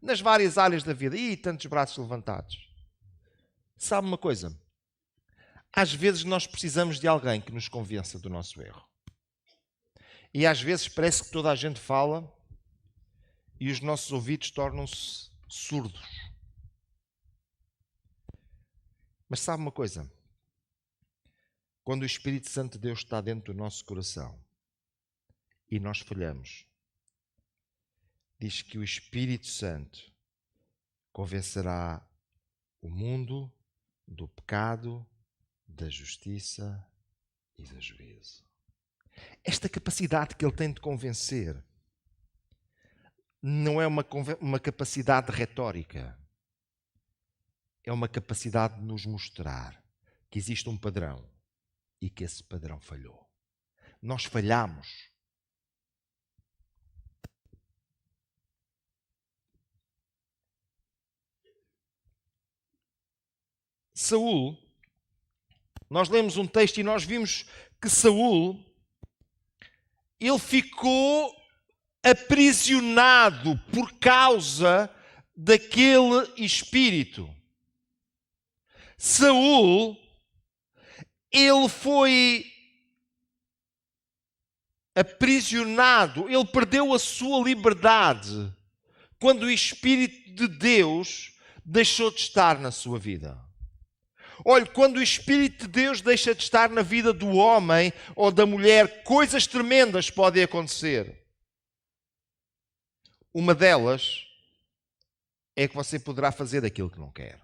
Nas várias áreas da vida. Ih, tantos braços levantados. Sabe uma coisa? Às vezes nós precisamos de alguém que nos convença do nosso erro. E às vezes parece que toda a gente fala e os nossos ouvidos tornam-se surdos. Mas sabe uma coisa? Quando o Espírito Santo de Deus está dentro do nosso coração e nós falhamos, diz que o Espírito Santo convencerá o mundo do pecado, da justiça e do juízo. Esta capacidade que ele tem de convencer não é uma capacidade retórica. É uma capacidade de nos mostrar que existe um padrão e que esse padrão falhou. Nós falhamos. Saul, nós lemos um texto e nós vimos que Saul, ele ficou aprisionado por causa daquele espírito. Saul, ele foi aprisionado, ele perdeu a sua liberdade quando o Espírito de Deus deixou de estar na sua vida. Olha, quando o Espírito de Deus deixa de estar na vida do homem ou da mulher, coisas tremendas podem acontecer. Uma delas é que você poderá fazer aquilo que não quer.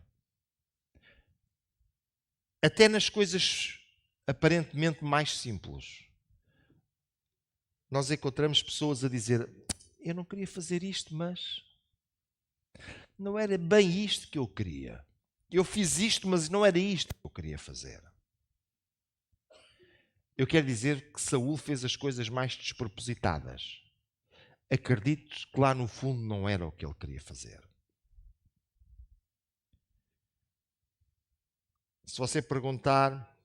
Até nas coisas aparentemente mais simples, nós encontramos pessoas a dizer: eu não queria fazer isto, mas não era bem isto que eu queria. Eu fiz isto, mas não era isto que eu queria fazer. Eu quero dizer que Saul fez as coisas mais despropositadas. Acredito que lá no fundo não era o que ele queria fazer. Se você perguntar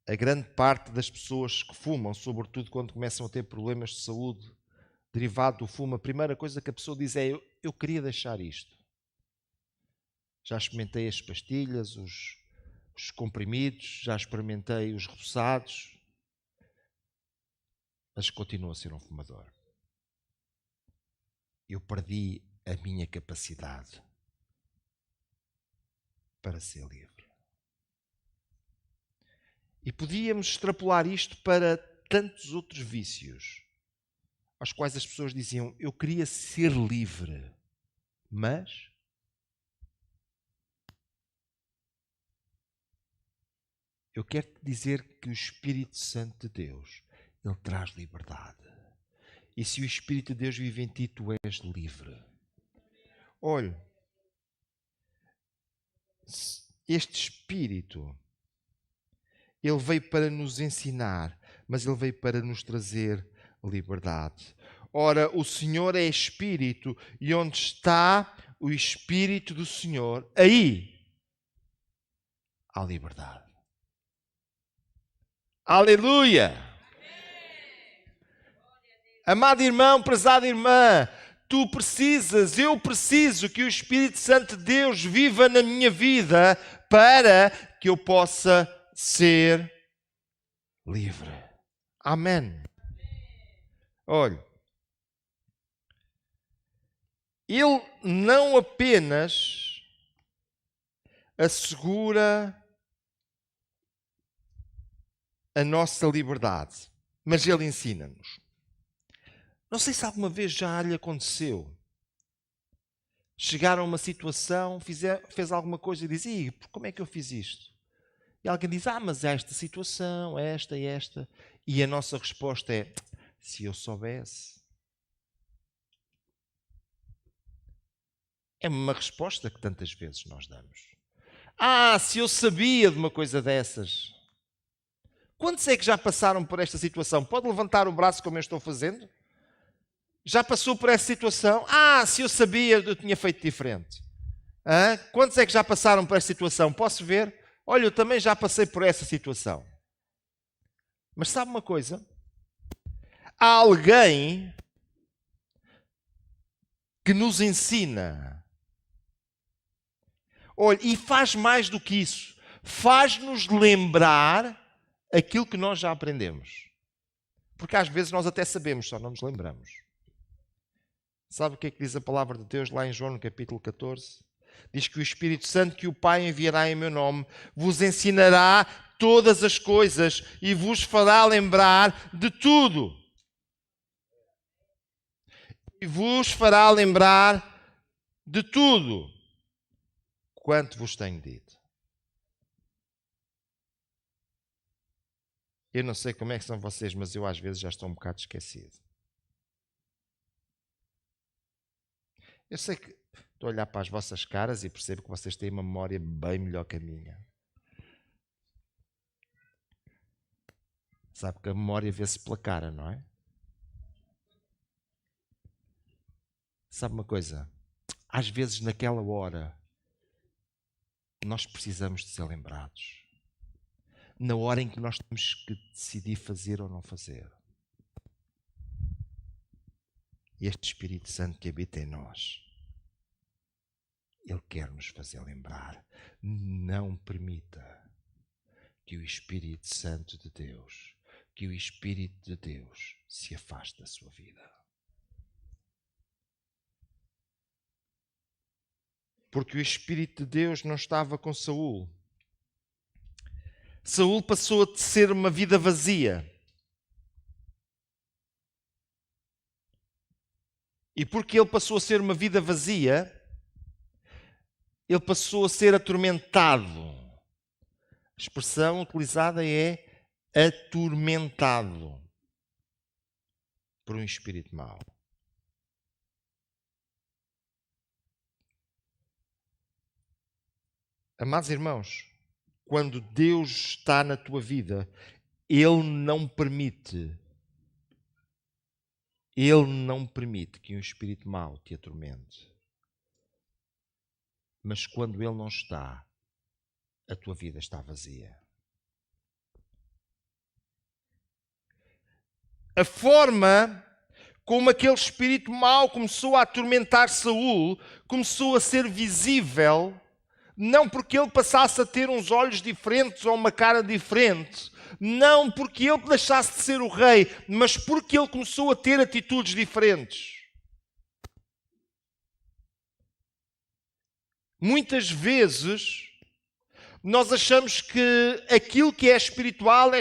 a grande parte das pessoas que fumam, sobretudo quando começam a ter problemas de saúde derivado do fumo, a primeira coisa que a pessoa diz é: eu queria deixar isto. Já experimentei as pastilhas, os comprimidos, já experimentei os repousados, mas continuo a ser um fumador. Eu perdi a minha capacidade para ser livre. E podíamos extrapolar isto para tantos outros vícios, aos quais as pessoas diziam: eu queria ser livre, mas eu quero te dizer que o Espírito Santo de Deus, ele traz liberdade. E se o Espírito de Deus vive em ti, tu és livre. Olhe, este Espírito, ele veio para nos ensinar, mas ele veio para nos trazer liberdade. Ora, o Senhor é Espírito, e onde está o Espírito do Senhor, aí há liberdade. Aleluia! Amado irmão, prezada irmã, tu precisas, eu preciso que o Espírito Santo de Deus viva na minha vida para que eu possa ser livre. Amém. Olhe, ele não apenas assegura a nossa liberdade, mas ele ensina-nos. Não sei se alguma vez já lhe aconteceu chegar a uma situação, fez alguma coisa e diz: como é que eu fiz isto? E alguém diz: mas esta situação, esta e esta. E a nossa resposta é: se eu soubesse. É uma resposta que tantas vezes nós damos. Se eu sabia de uma coisa dessas. Quantos é que já passaram por esta situação? Pode levantar o braço como eu estou fazendo? Já passou por essa situação? Se eu sabia, eu tinha feito diferente. Quantos é que já passaram por essa situação? Posso ver? Olha, eu também já passei por essa situação. Mas sabe uma coisa? Há alguém que nos ensina. Olha, e faz mais do que isso. Faz-nos lembrar aquilo que nós já aprendemos. Porque às vezes nós até sabemos, só não nos lembramos. Sabe o que é que diz a palavra de Deus lá em João, no capítulo 14? Diz que o Espírito Santo que o Pai enviará em meu nome vos ensinará todas as coisas e vos fará lembrar de tudo. E vos fará lembrar de tudo quanto vos tenho dito. Eu não sei como é que são vocês, mas eu às vezes já estou um bocado esquecido. Eu sei que estou a olhar para as vossas caras e percebo que vocês têm uma memória bem melhor que a minha. Sabe que a memória vê-se pela cara, não é? Sabe uma coisa? Às vezes naquela hora nós precisamos de ser lembrados. Na hora em que nós temos que decidir fazer ou não fazer. Este Espírito Santo que habita em nós, ele quer nos fazer lembrar. Não permita que o Espírito Santo de Deus, que o Espírito de Deus se afaste da sua vida. Porque o Espírito de Deus não estava com Saul. Saul passou a ser uma vida vazia. E porque ele passou a ser uma vida vazia, ele passou a ser atormentado, A expressão utilizada é atormentado por um espírito mau. Amados irmãos, quando Deus está na tua vida, Ele não permite que um espírito mau te atormente. Mas quando Ele não está, a tua vida está vazia. A forma como aquele espírito mau começou a atormentar Saul, começou a ser visível, não porque ele passasse a ter uns olhos diferentes ou uma cara diferente, não porque ele deixasse de ser o rei, mas porque ele começou a ter atitudes diferentes. Muitas vezes nós achamos que aquilo que é espiritual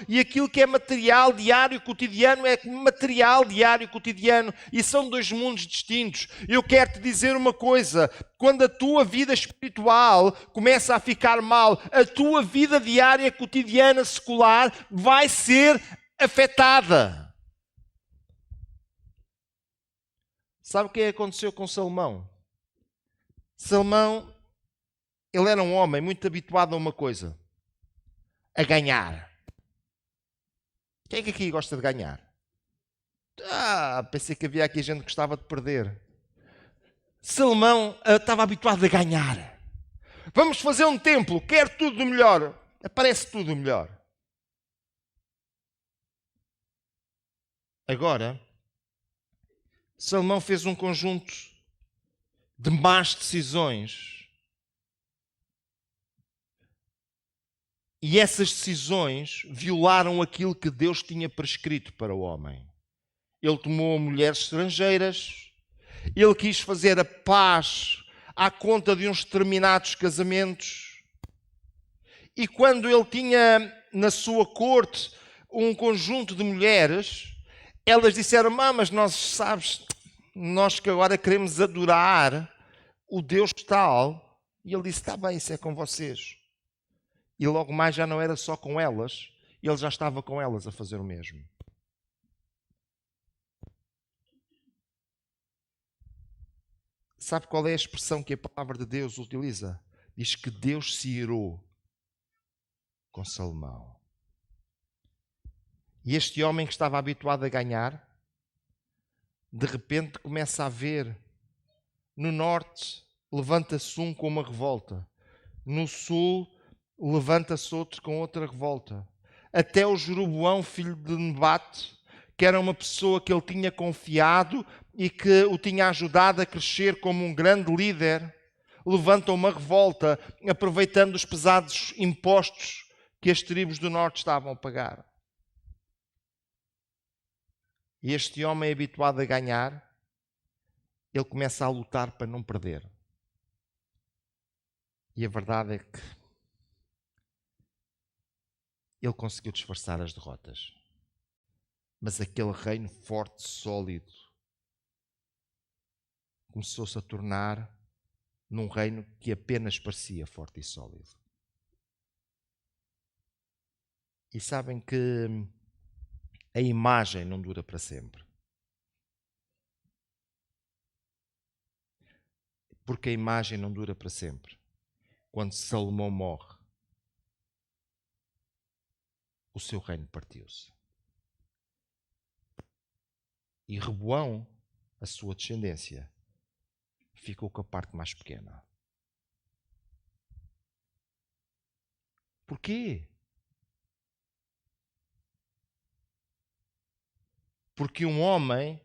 e aquilo que é material, diário, cotidiano é material, diário, cotidiano, e são dois mundos distintos. Eu quero te dizer uma coisa: quando a tua vida espiritual começa a ficar mal, a tua vida diária, cotidiana, secular vai ser afetada. Sabe o que aconteceu com Salomão? Salomão, ele era um homem muito habituado a uma coisa: a ganhar. Quem é que aqui gosta de ganhar? Pensei que havia aqui gente que gostava de perder. Salomão estava habituado a ganhar. Vamos fazer um templo, quero tudo do melhor. Aparece tudo do melhor. Agora, Salomão fez um conjunto de más decisões. E essas decisões violaram aquilo que Deus tinha prescrito para o homem. Ele tomou mulheres estrangeiras, ele quis fazer a paz à conta de uns determinados casamentos. E quando ele tinha na sua corte um conjunto de mulheres, elas disseram: mas nós, sabes, nós que agora queremos adorar o Deus tal. E ele disse: está bem, isso é com vocês. E logo mais já não era só com elas, ele já estava com elas a fazer o mesmo. Sabe qual é a expressão que a palavra de Deus utiliza? Diz que Deus se irou com Salomão. E este homem que estava habituado a ganhar, de repente começa a ver, no norte levanta-se um com uma revolta, no sul levanta-se outro com outra revolta. Até o Jeroboão, filho de Nebate, que era uma pessoa que ele tinha confiado e que o tinha ajudado a crescer como um grande líder, levanta uma revolta, aproveitando os pesados impostos que as tribos do norte estavam a pagar. E este homem, habituado a ganhar, ele começa a lutar para não perder. E a verdade é que ele conseguiu disfarçar as derrotas. Mas aquele reino forte, sólido, começou-se a tornar num reino que apenas parecia forte e sólido. E sabem que a imagem não dura para sempre. Porque a imagem não dura para sempre. Quando Salomão morre, o seu reino partiu-se. E Reboão, a sua descendência, ficou com a parte mais pequena. Porquê? Porque um homem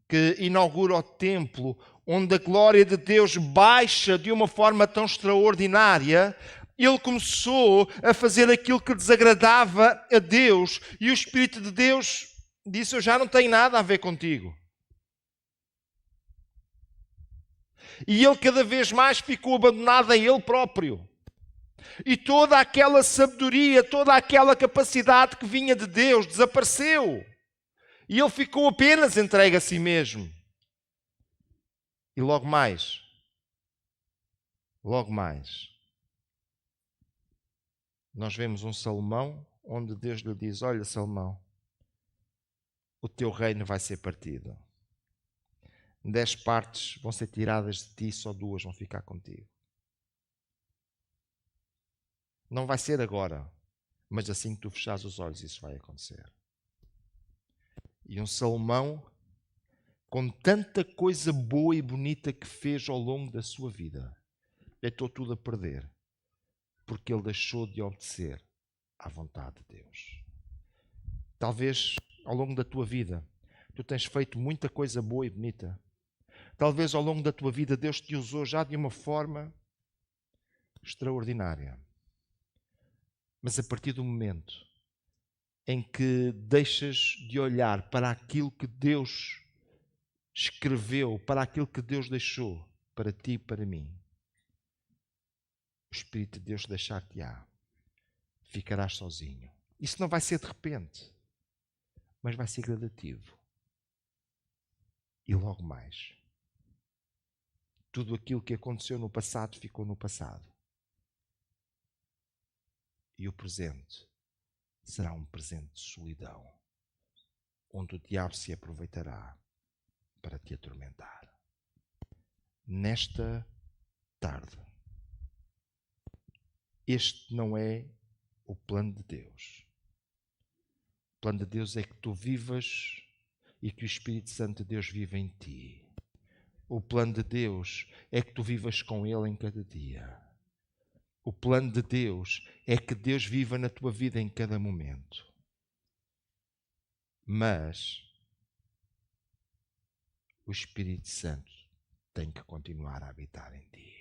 que inaugura o templo, onde a glória de Deus baixa de uma forma tão extraordinária, ele começou a fazer aquilo que desagradava a Deus, e o Espírito de Deus disse: eu já não tenho nada a ver contigo. E ele cada vez mais ficou abandonado a ele próprio. E toda aquela sabedoria, toda aquela capacidade que vinha de Deus desapareceu. E ele ficou apenas entregue a si mesmo. E logo mais, nós vemos um Salomão onde Deus lhe diz: olha, Salomão, o teu reino vai ser partido. 10 partes vão ser tiradas de ti, só 2 vão ficar contigo. Não vai ser agora, mas assim que tu fechares os olhos, isso vai acontecer. E um Salomão, com tanta coisa boa e bonita que fez ao longo da sua vida, deitou tudo a perder, porque ele deixou de obedecer à vontade de Deus. Talvez ao longo da tua vida tu tens feito muita coisa boa e bonita. Talvez ao longo da tua vida Deus te usou já de uma forma extraordinária. Mas a partir do momento em que deixas de olhar para aquilo que Deus escreveu, para aquilo que Deus deixou para ti e para mim, o Espírito de Deus deixar-te-á. Ficarás sozinho. Isso não vai ser de repente, mas vai ser gradativo. E logo mais, tudo aquilo que aconteceu no passado ficou no passado. E o presente será um presente de solidão, onde o diabo se aproveitará para te atormentar. Nesta tarde, este não é o plano de Deus. O plano de Deus é que tu vivas e que o Espírito Santo de Deus viva em ti. O plano de Deus é que tu vivas com Ele em cada dia. O plano de Deus é que Deus viva na tua vida em cada momento. Mas o Espírito Santo tem que continuar a habitar em ti.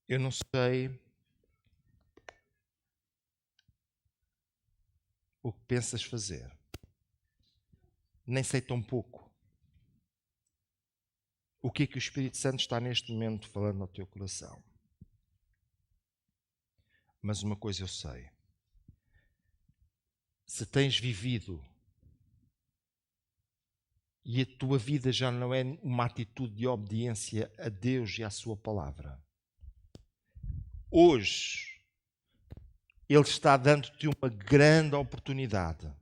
Eu não sei o que pensas fazer. Nem sei tão pouco. O que é que o Espírito Santo está neste momento falando ao teu coração? Mas uma coisa eu sei. Se tens vivido e a tua vida já não é uma atitude de obediência a Deus e à sua palavra, hoje Ele está dando-te uma grande oportunidade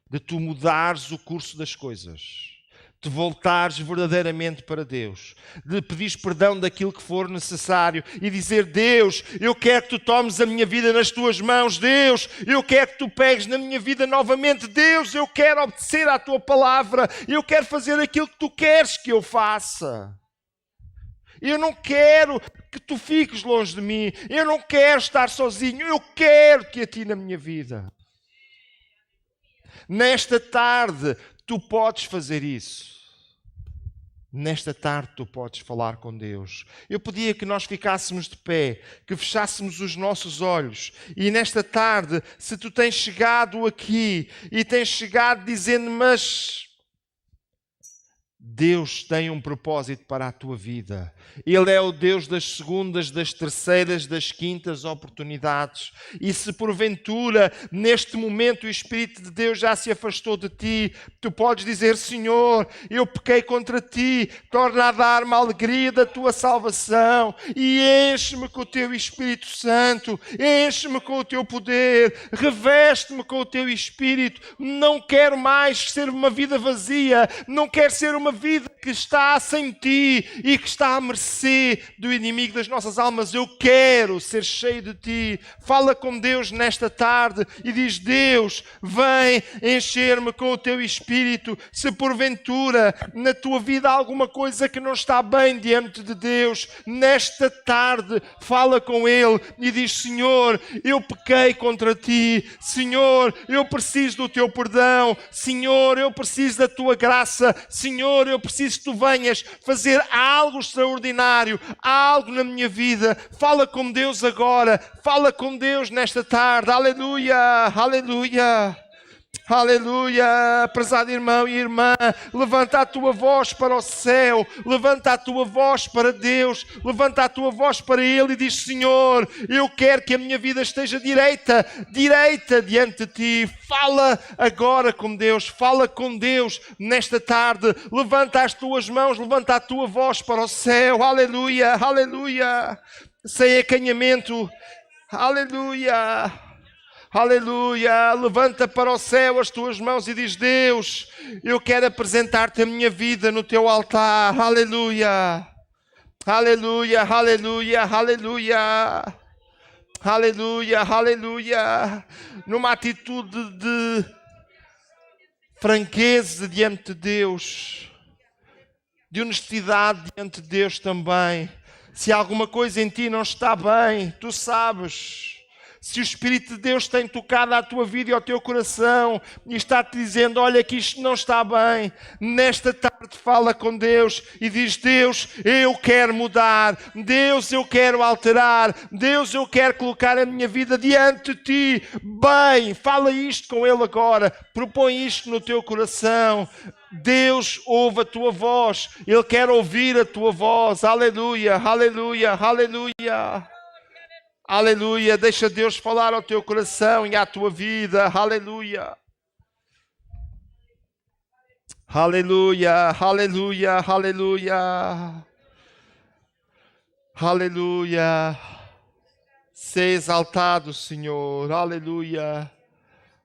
de tu mudares o curso das coisas, de voltares verdadeiramente para Deus, de pedires perdão daquilo que for necessário e dizer: Deus, eu quero que tu tomes a minha vida nas tuas mãos. Deus, eu quero que tu pegues na minha vida novamente. Deus, eu quero obedecer à tua palavra. Eu quero fazer aquilo que tu queres que eu faça. Eu não quero que tu fiques longe de mim. Eu não quero estar sozinho. Eu quero-te a ti na minha vida. Nesta tarde, tu podes fazer isso. Nesta tarde, tu podes falar com Deus. Eu pedia que nós ficássemos de pé, que fechássemos os nossos olhos. E nesta tarde, se tu tens chegado aqui e tens chegado dizendo: mas Deus tem um propósito para a tua vida. Ele é o Deus das segundas, das terceiras, das quintas oportunidades. E se porventura, neste momento, o Espírito de Deus já se afastou de ti, tu podes dizer: Senhor, eu pequei contra ti, torna a dar-me a alegria da tua salvação e enche-me com o teu Espírito Santo, enche-me com o teu poder, reveste-me com o teu Espírito. Não quero mais ser uma vida vazia, não quero ser uma vida que está sem ti e que está à mercê do inimigo das nossas almas. Eu quero ser cheio de ti. Fala com Deus nesta tarde e diz: Deus, vem encher-me com o teu Espírito. Se porventura na tua vida há alguma coisa que não está bem diante de Deus, nesta tarde fala com Ele e diz: Senhor, eu pequei contra ti. Senhor, eu preciso do teu perdão. Senhor, eu preciso da tua graça. Senhor, eu preciso que tu venhas fazer algo extraordinário, algo na minha vida. Fala com Deus agora, fala com Deus nesta tarde. Aleluia, aleluia, Aleluia, prezado irmão e irmã, levanta a tua voz para o céu, levanta a tua voz para Deus, levanta a tua voz para Ele e diz: Senhor, eu quero que a minha vida esteja direita diante de Ti. Fala agora com Deus, fala com Deus nesta tarde, levanta as tuas mãos, levanta a tua voz para o céu, aleluia, aleluia, sem acanhamento, aleluia. Aleluia, levanta para o céu as tuas mãos e diz: Deus, eu quero apresentar-te a minha vida no teu altar. Aleluia, aleluia, aleluia, aleluia, aleluia, aleluia. Numa atitude de franqueza diante de Deus, de honestidade diante de Deus também. Se alguma coisa em ti não está bem, tu sabes. Se o Espírito de Deus tem tocado à tua vida e ao teu coração e está-te dizendo: olha que isto não está bem, nesta tarde fala com Deus e diz: Deus, eu quero mudar, Deus, eu quero alterar, Deus, eu quero colocar a minha vida diante de Ti. Bem, fala isto com Ele agora, propõe isto no teu coração. Deus ouve a tua voz, Ele quer ouvir a tua voz. Aleluia, aleluia, aleluia. Aleluia, deixa Deus falar ao teu coração e à tua vida. Aleluia. Aleluia, aleluia, aleluia. Aleluia. Seja exaltado, Senhor. Aleluia.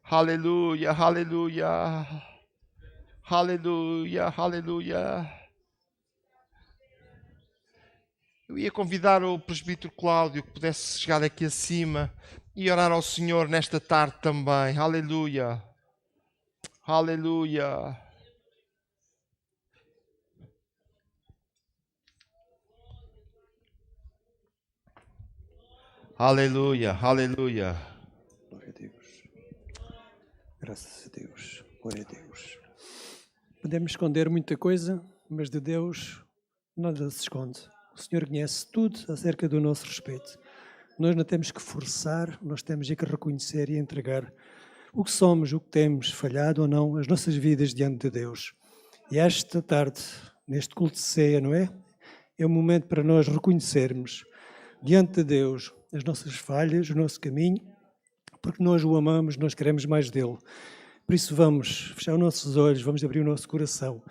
Aleluia, aleluia. Aleluia, aleluia. Eu ia convidar o presbítero Cláudio que pudesse chegar aqui acima e orar ao Senhor nesta tarde também. Aleluia. Aleluia. Aleluia. Aleluia. Glória a Deus. Graças a Deus. Glória a Deus. Podemos esconder muita coisa, mas de Deus nada se esconde. O Senhor conhece tudo acerca do nosso respeito. Nós não temos que forçar, nós temos que reconhecer e entregar o que somos, o que temos, falhado ou não, as nossas vidas diante de Deus. E esta tarde, neste culto de ceia, não é? É um momento para nós reconhecermos diante de Deus as nossas falhas, o nosso caminho, porque nós o amamos, nós queremos mais dele. Por isso vamos fechar os nossos olhos, vamos abrir o nosso coração.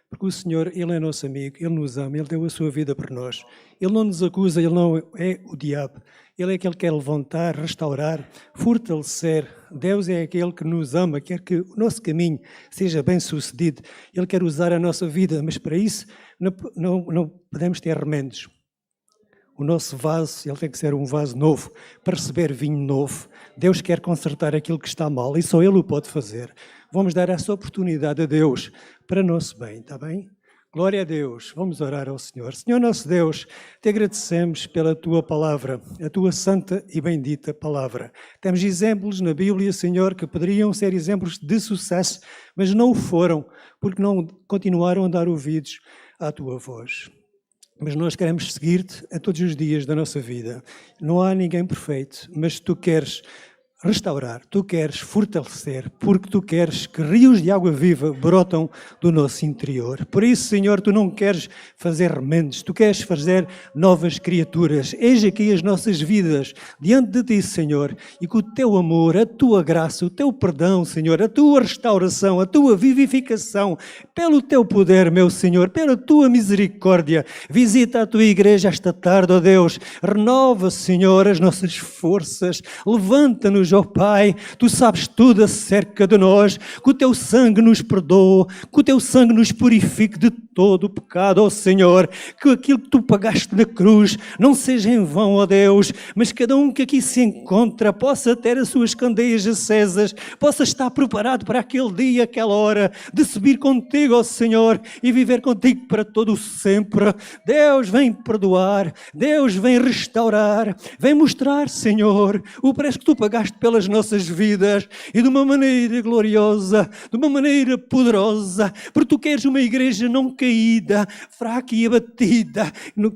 Porque o Senhor, Ele é nosso amigo, Ele nos ama, Ele deu a sua vida por nós. Ele não nos acusa, Ele não é o diabo. Ele é aquele que quer levantar, restaurar, fortalecer. Deus é aquele que nos ama, quer que o nosso caminho seja bem sucedido. Ele quer usar a nossa vida, mas para isso não podemos ter remendos. O nosso vaso, ele tem que ser um vaso novo, para receber vinho novo. Deus quer consertar aquilo que está mal e só Ele o pode fazer. Vamos dar essa oportunidade a Deus para nosso bem, está bem? Glória a Deus. Vamos orar ao Senhor. Senhor nosso Deus, te agradecemos pela Tua palavra, a Tua santa e bendita palavra. Temos exemplos na Bíblia, Senhor, que poderiam ser exemplos de sucesso, mas não o foram, porque não continuaram a dar ouvidos à Tua voz. Mas nós queremos seguir-te a todos os dias da nossa vida. Não há ninguém perfeito, mas tu queres restaurar, tu queres fortalecer, porque tu queres que rios de água viva brotam do nosso interior. Por isso, Senhor, tu não queres fazer remendos, tu queres fazer novas criaturas. Eis aqui as nossas vidas diante de ti, Senhor, e com o teu amor, a tua graça, o teu perdão, Senhor, a tua restauração, a tua vivificação, pelo teu poder, meu Senhor, pela tua misericórdia, visita a tua igreja esta tarde, ó Deus, renova, Senhor, as nossas forças, levanta-nos, ó Pai, tu sabes tudo acerca de nós, que o teu sangue nos perdoa, que o teu sangue nos purifique de todo o pecado, ó Senhor, que aquilo que tu pagaste na cruz não seja em vão, ó Deus, mas cada um que aqui se encontra possa ter as suas candeias acesas, possa estar preparado para aquele dia, aquela hora, de subir contigo, ó Senhor, e viver contigo para todo o sempre. Deus vem perdoar, Deus vem restaurar, vem mostrar, Senhor, o preço que tu pagaste pelas nossas vidas e de uma maneira gloriosa, de uma maneira poderosa, porque tu queres uma igreja não caída, fraca e abatida,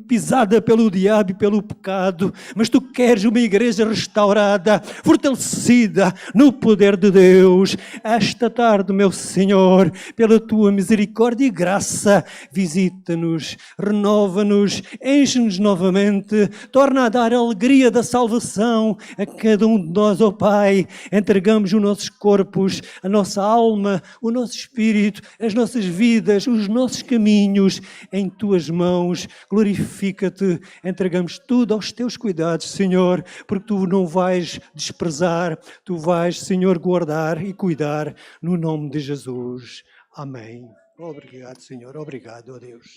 pisada pelo diabo e pelo pecado, mas tu queres uma igreja restaurada, fortalecida no poder de Deus. Esta tarde, meu Senhor, pela tua misericórdia e graça, visita-nos, renova-nos, enche-nos novamente, torna a dar a alegria da salvação a cada um de nós, ó Pai. Entregamos os nossos corpos, a nossa alma, o nosso espírito, as nossas vidas, os nossos caminhos em tuas mãos. Glorifica-te, entregamos tudo aos teus cuidados, Senhor, porque tu não vais desprezar, tu vais, Senhor, guardar e cuidar no nome de Jesus. Amém. Obrigado, Senhor. Obrigado, ó Deus.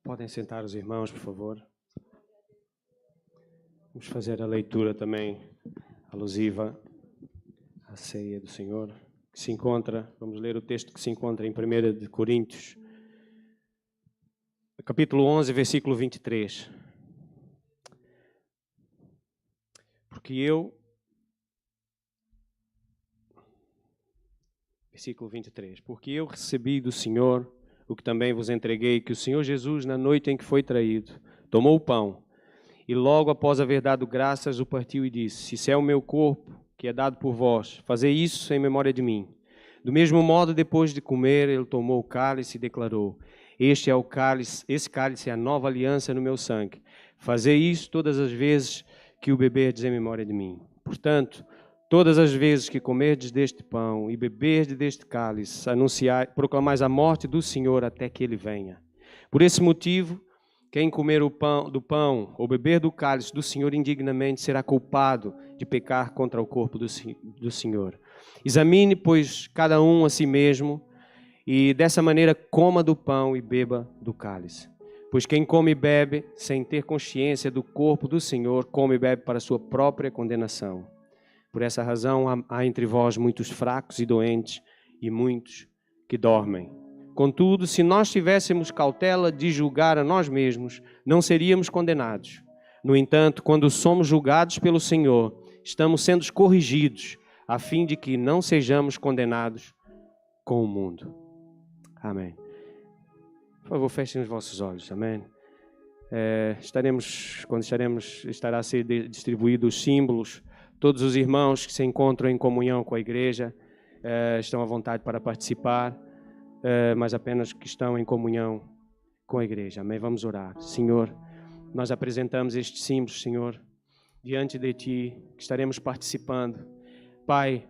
Podem sentar os irmãos, por favor. Vamos fazer a leitura também alusiva à ceia do Senhor, que se encontra, vamos ler o texto que se encontra em 1 de Coríntios, capítulo 11, versículo 23. Versículo 23. Porque eu recebi do Senhor o que também vos entreguei, que o Senhor Jesus, na noite em que foi traído, tomou o pão e logo após haver dado graças, o partiu e disse: Isso é o meu corpo, que é dado por vós. Fazei isso em memória de mim. Do mesmo modo, depois de comer, ele tomou o cálice e declarou: Este é o cálice, esse cálice é a nova aliança no meu sangue. Fazei isso todas as vezes que o beberdes em memória de mim. Portanto, todas as vezes que comerdes deste pão e beberdes deste cálice, proclamais a morte do Senhor até que ele venha. Por esse motivo, quem comer do pão ou beber do cálice do Senhor indignamente será culpado de pecar contra o corpo do Senhor. Examine, pois, cada um a si mesmo, e dessa maneira coma do pão e beba do cálice. Pois quem come e bebe, sem ter consciência do corpo do Senhor, come e bebe para a sua própria condenação. Por essa razão há entre vós muitos fracos e doentes, e muitos que dormem. Contudo, se nós tivéssemos cautela de julgar a nós mesmos, não seríamos condenados. No entanto, quando somos julgados pelo Senhor, estamos sendo corrigidos, a fim de que não sejamos condenados com o mundo. Amém. Por favor, fechem os vossos olhos. Amém. Estará a ser distribuídos os símbolos. Todos os irmãos que se encontram em comunhão com a igreja estão à vontade para participar, mas apenas que estão em comunhão com a igreja. Amém? Vamos orar. Senhor, nós apresentamos estes símbolos, Senhor, diante de Ti, que estaremos participando. Pai,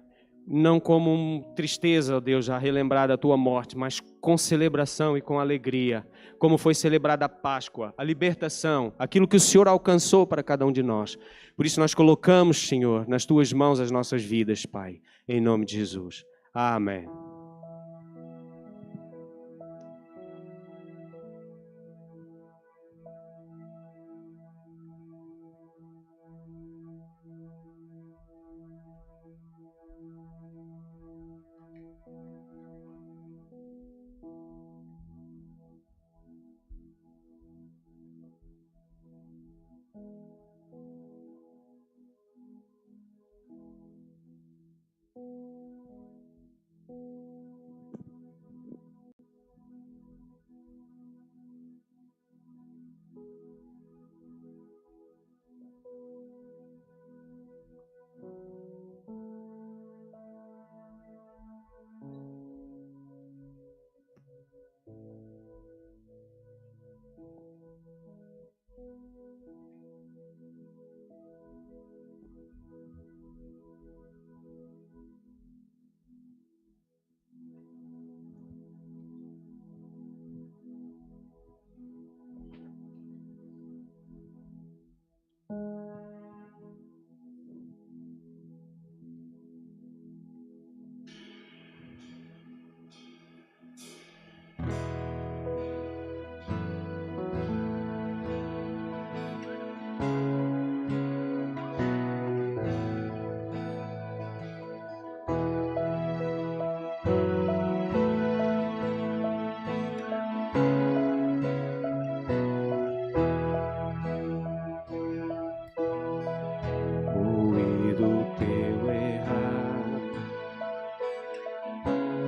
não como tristeza, ó Deus, a relembrar da Tua morte, mas com celebração e com alegria, como foi celebrada a Páscoa, a libertação, aquilo que o Senhor alcançou para cada um de nós. Por isso nós colocamos, Senhor, nas Tuas mãos as nossas vidas, Pai, em nome de Jesus. Amém.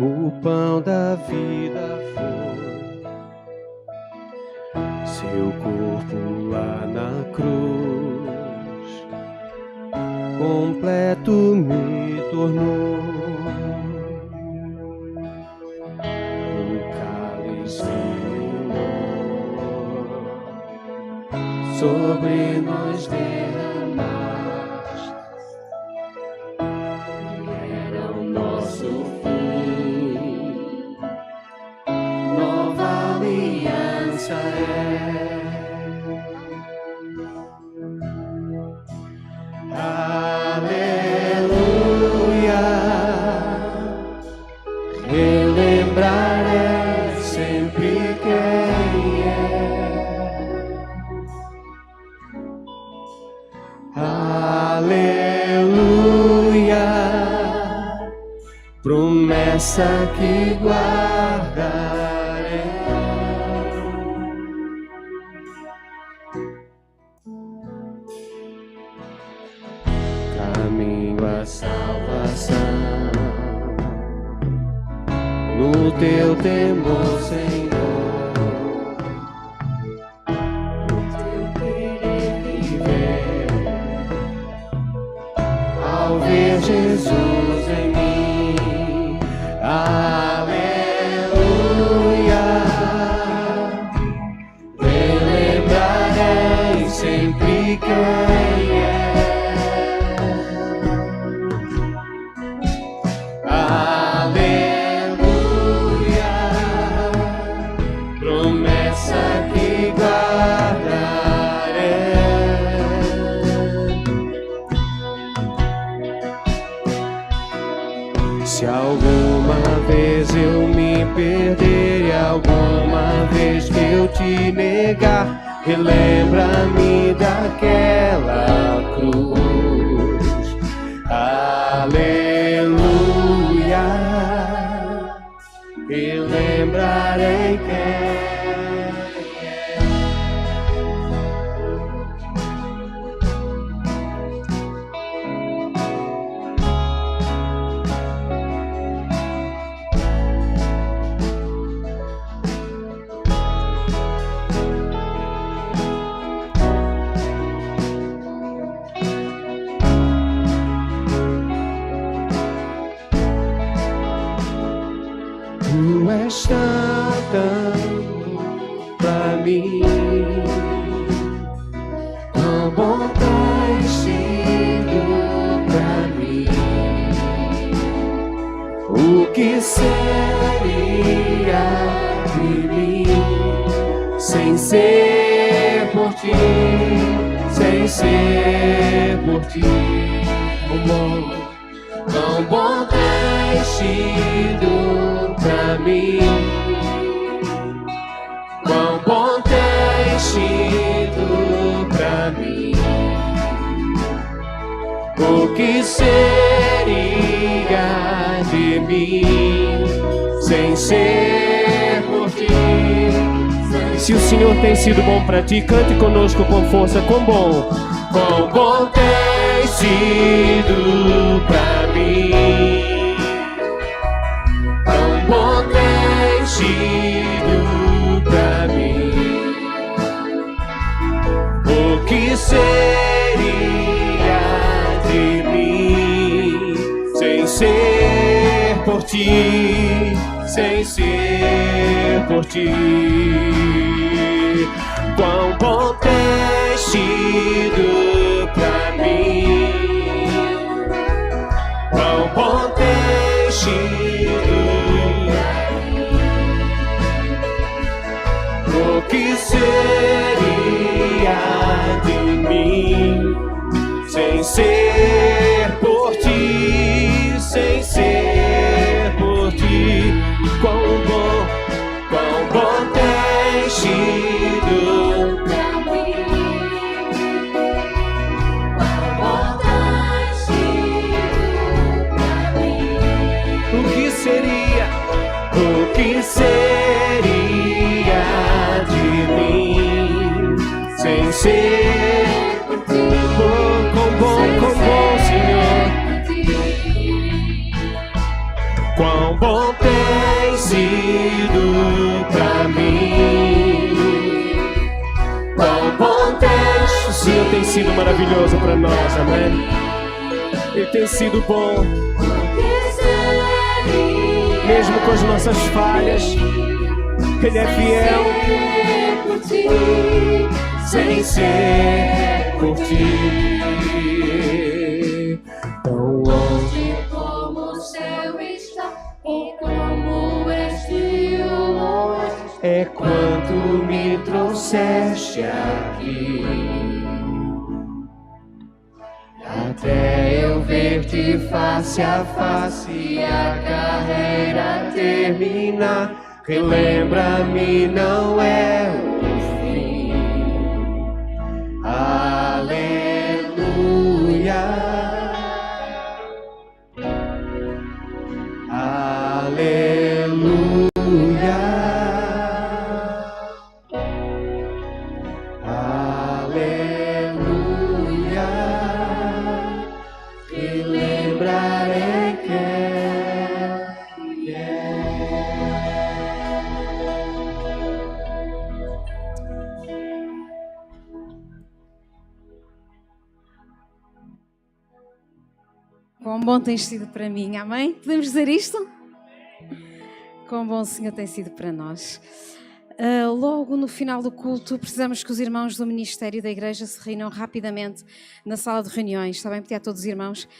o pão da vida foi. Seu corpo lá na cruz, completo me tornou. O cálice sobre nós derramaste, era o nosso fim, nova aliança é. Aleluia, relembrarei sempre quem é. Aleluia, promessa que guardarei. Caminho à salvação, no teu temor, Senhor. No teu querer viver, ao ver Jesus em mim. Aleluia, relembrarei sempre quem é. Aleluia, promessa que guardarei. Se alguma vez eu me perder e alguma vez que eu te negar, relembra-me daquela cruz. Aleluia, relembrarei quem é. Tu és tanto pra mim, tão bom tens sido pra mim. O que seria de mim sem ser por ti, sem ser por ti? Tão bom tens sido pra mim, quão bom tens sido pra mim. O que seria de mim sem ser por ti? Se o Senhor tem sido bom pra ti, cante conosco com força. Quão bom tens sido pra mim. Tão bom tens sido pra mim. O que seria de mim sem ser por ti, sem ser por ti? Quão bom tens sido pra mim. Quão bom tens sido. O que seria de mim sem ser por ti, sem ser por ti? Quão bom tens sido pra mim. Quão bom tens sido pra mim. O que seria de mim sem ser por ti? Quão bom, Senhor. Quão bom tem sido pra mim. Quão bom tem. O Senhor tem sido maravilhoso pra nós, amém? Ele tem sido bom. Mesmo com as nossas falhas, Ele é fiel. Sem ser por ti. Tão longe Como o céu está e como este longe. é quanto me trouxeste aqui, até eu ver-te face a face e a carreira terminar. Relembra-me, não é o fim. Aleluia. Aleluia. Aleluia. E lembrarei que Quão bom tens sido para mim, amém? Podemos dizer isto? Quão bom o Senhor tem sido para nós. Logo no final do culto, precisamos que os irmãos do Ministério da Igreja se reúnam rapidamente na sala de reuniões. Está bem? Pedir a todos os irmãos que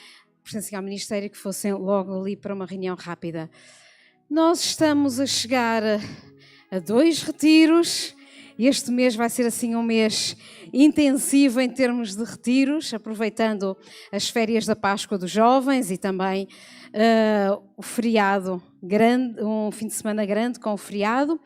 pertencem ao Ministério que fossem logo ali para uma reunião rápida. Nós estamos a chegar a 2 retiros. Este mês vai ser assim um mês intensivo em termos de retiros, aproveitando as férias da Páscoa dos jovens e também o feriado grande, um fim de semana grande com o feriado.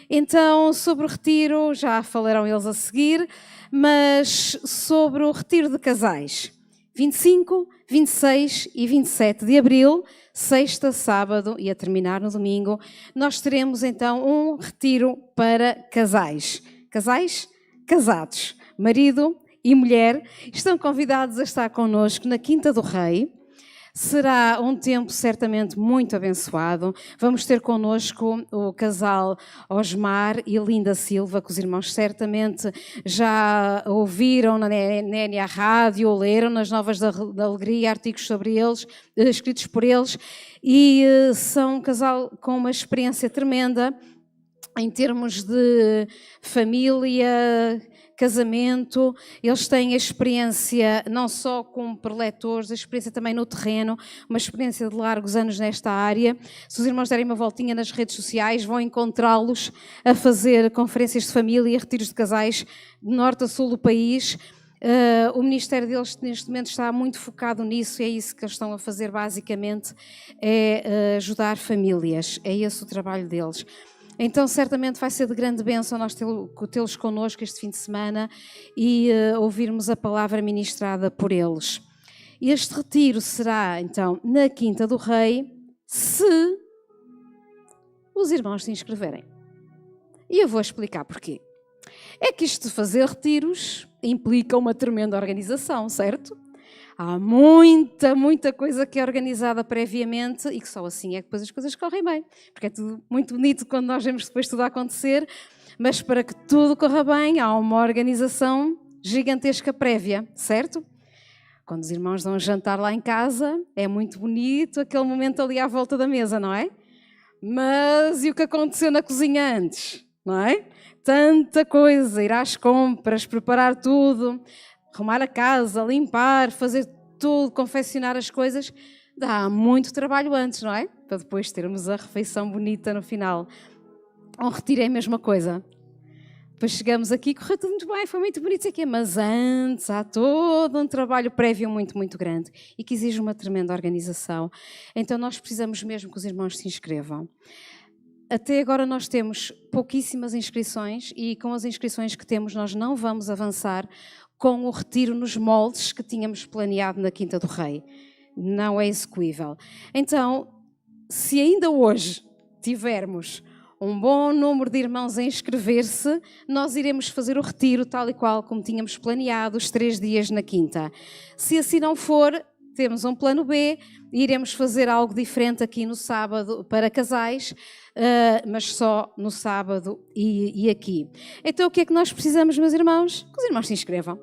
Então, sobre o retiro, já falaram eles a seguir, mas sobre o retiro de casais, 25, 26 e 27 de abril, sexta, sábado e a terminar no domingo, nós teremos então um retiro para casais. Casais casados, marido e mulher, estão convidados a estar connosco na Quinta do Rei. Será um tempo certamente muito abençoado. Vamos ter connosco o casal Osmar e Linda Silva, que os irmãos certamente já ouviram na NNA Rádio, ou leram nas Novas da Alegria, artigos sobre eles, escritos por eles, e são um casal com uma experiência tremenda em termos de família, casamento. Eles têm a experiência não só como preletores, a experiência também no terreno, uma experiência de largos anos nesta área. Se os irmãos derem uma voltinha nas redes sociais, vão encontrá-los a fazer conferências de família, retiros de casais de norte a sul do país. O ministério deles neste momento está muito focado nisso, e é isso que eles estão a fazer basicamente, é ajudar famílias, é esse o trabalho deles. Então, certamente vai ser de grande bênção nós tê-los connosco este fim de semana e ouvirmos a palavra ministrada por eles. Este retiro será, então, na Quinta do Rei, se os irmãos se inscreverem. E eu vou explicar porquê. É que isto de fazer retiros implica uma tremenda organização, certo? Há muita coisa que é organizada previamente e que só assim é que depois as coisas correm bem. Porque é tudo muito bonito quando nós vemos depois tudo a acontecer, mas para que tudo corra bem há uma organização gigantesca prévia, certo? Quando os irmãos dão um jantar lá em casa, é muito bonito aquele momento ali à volta da mesa, não é? Mas e o que aconteceu na cozinha antes, não é? Tanta coisa, ir às compras, preparar tudo, arrumar a casa, limpar, fazer tudo, confeccionar as coisas, dá muito trabalho antes, não é? Para depois termos a refeição bonita no final. Um retiro é a mesma coisa. Depois chegamos aqui, correu tudo muito bem, foi muito bonito, sei quê, mas antes há todo um trabalho prévio muito grande e que exige uma tremenda organização. Então nós precisamos mesmo que os irmãos se inscrevam. Até agora nós temos pouquíssimas inscrições e com as inscrições que temos nós não vamos avançar com o retiro nos moldes que tínhamos planeado na Quinta do Rei. Não é execuível. Então, se ainda hoje tivermos um bom número de irmãos a inscrever-se, nós iremos fazer o retiro tal e qual como tínhamos planeado, os 3 dias na Quinta. Se assim não for, temos um plano B e iremos fazer algo diferente aqui no sábado para casais, mas só no sábado e aqui. Então o que é que nós precisamos, meus irmãos? Que os irmãos se inscrevam.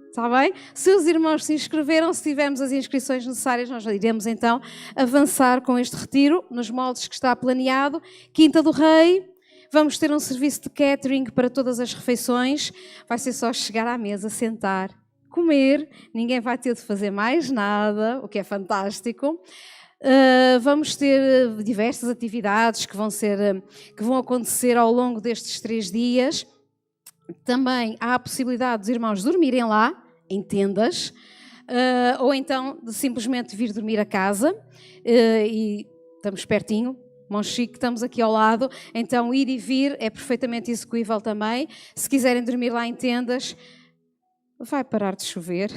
Está bem? Se os irmãos se inscreveram, se tivermos as inscrições necessárias, nós iremos então avançar com este retiro nos moldes que está planeado. Quinta do Rei, vamos ter um serviço de catering para todas as refeições. Vai ser só chegar à mesa, sentar, comer, ninguém vai ter de fazer mais nada, o que é fantástico. Vamos ter diversas atividades que vão acontecer ao longo destes 3 dias. Também há a possibilidade dos irmãos dormirem lá, em tendas, ou então de simplesmente vir dormir a casa, e estamos pertinho, Monchique, estamos aqui ao lado, então ir e vir é perfeitamente execuível também. Se quiserem dormir lá em tendas, vai parar de chover.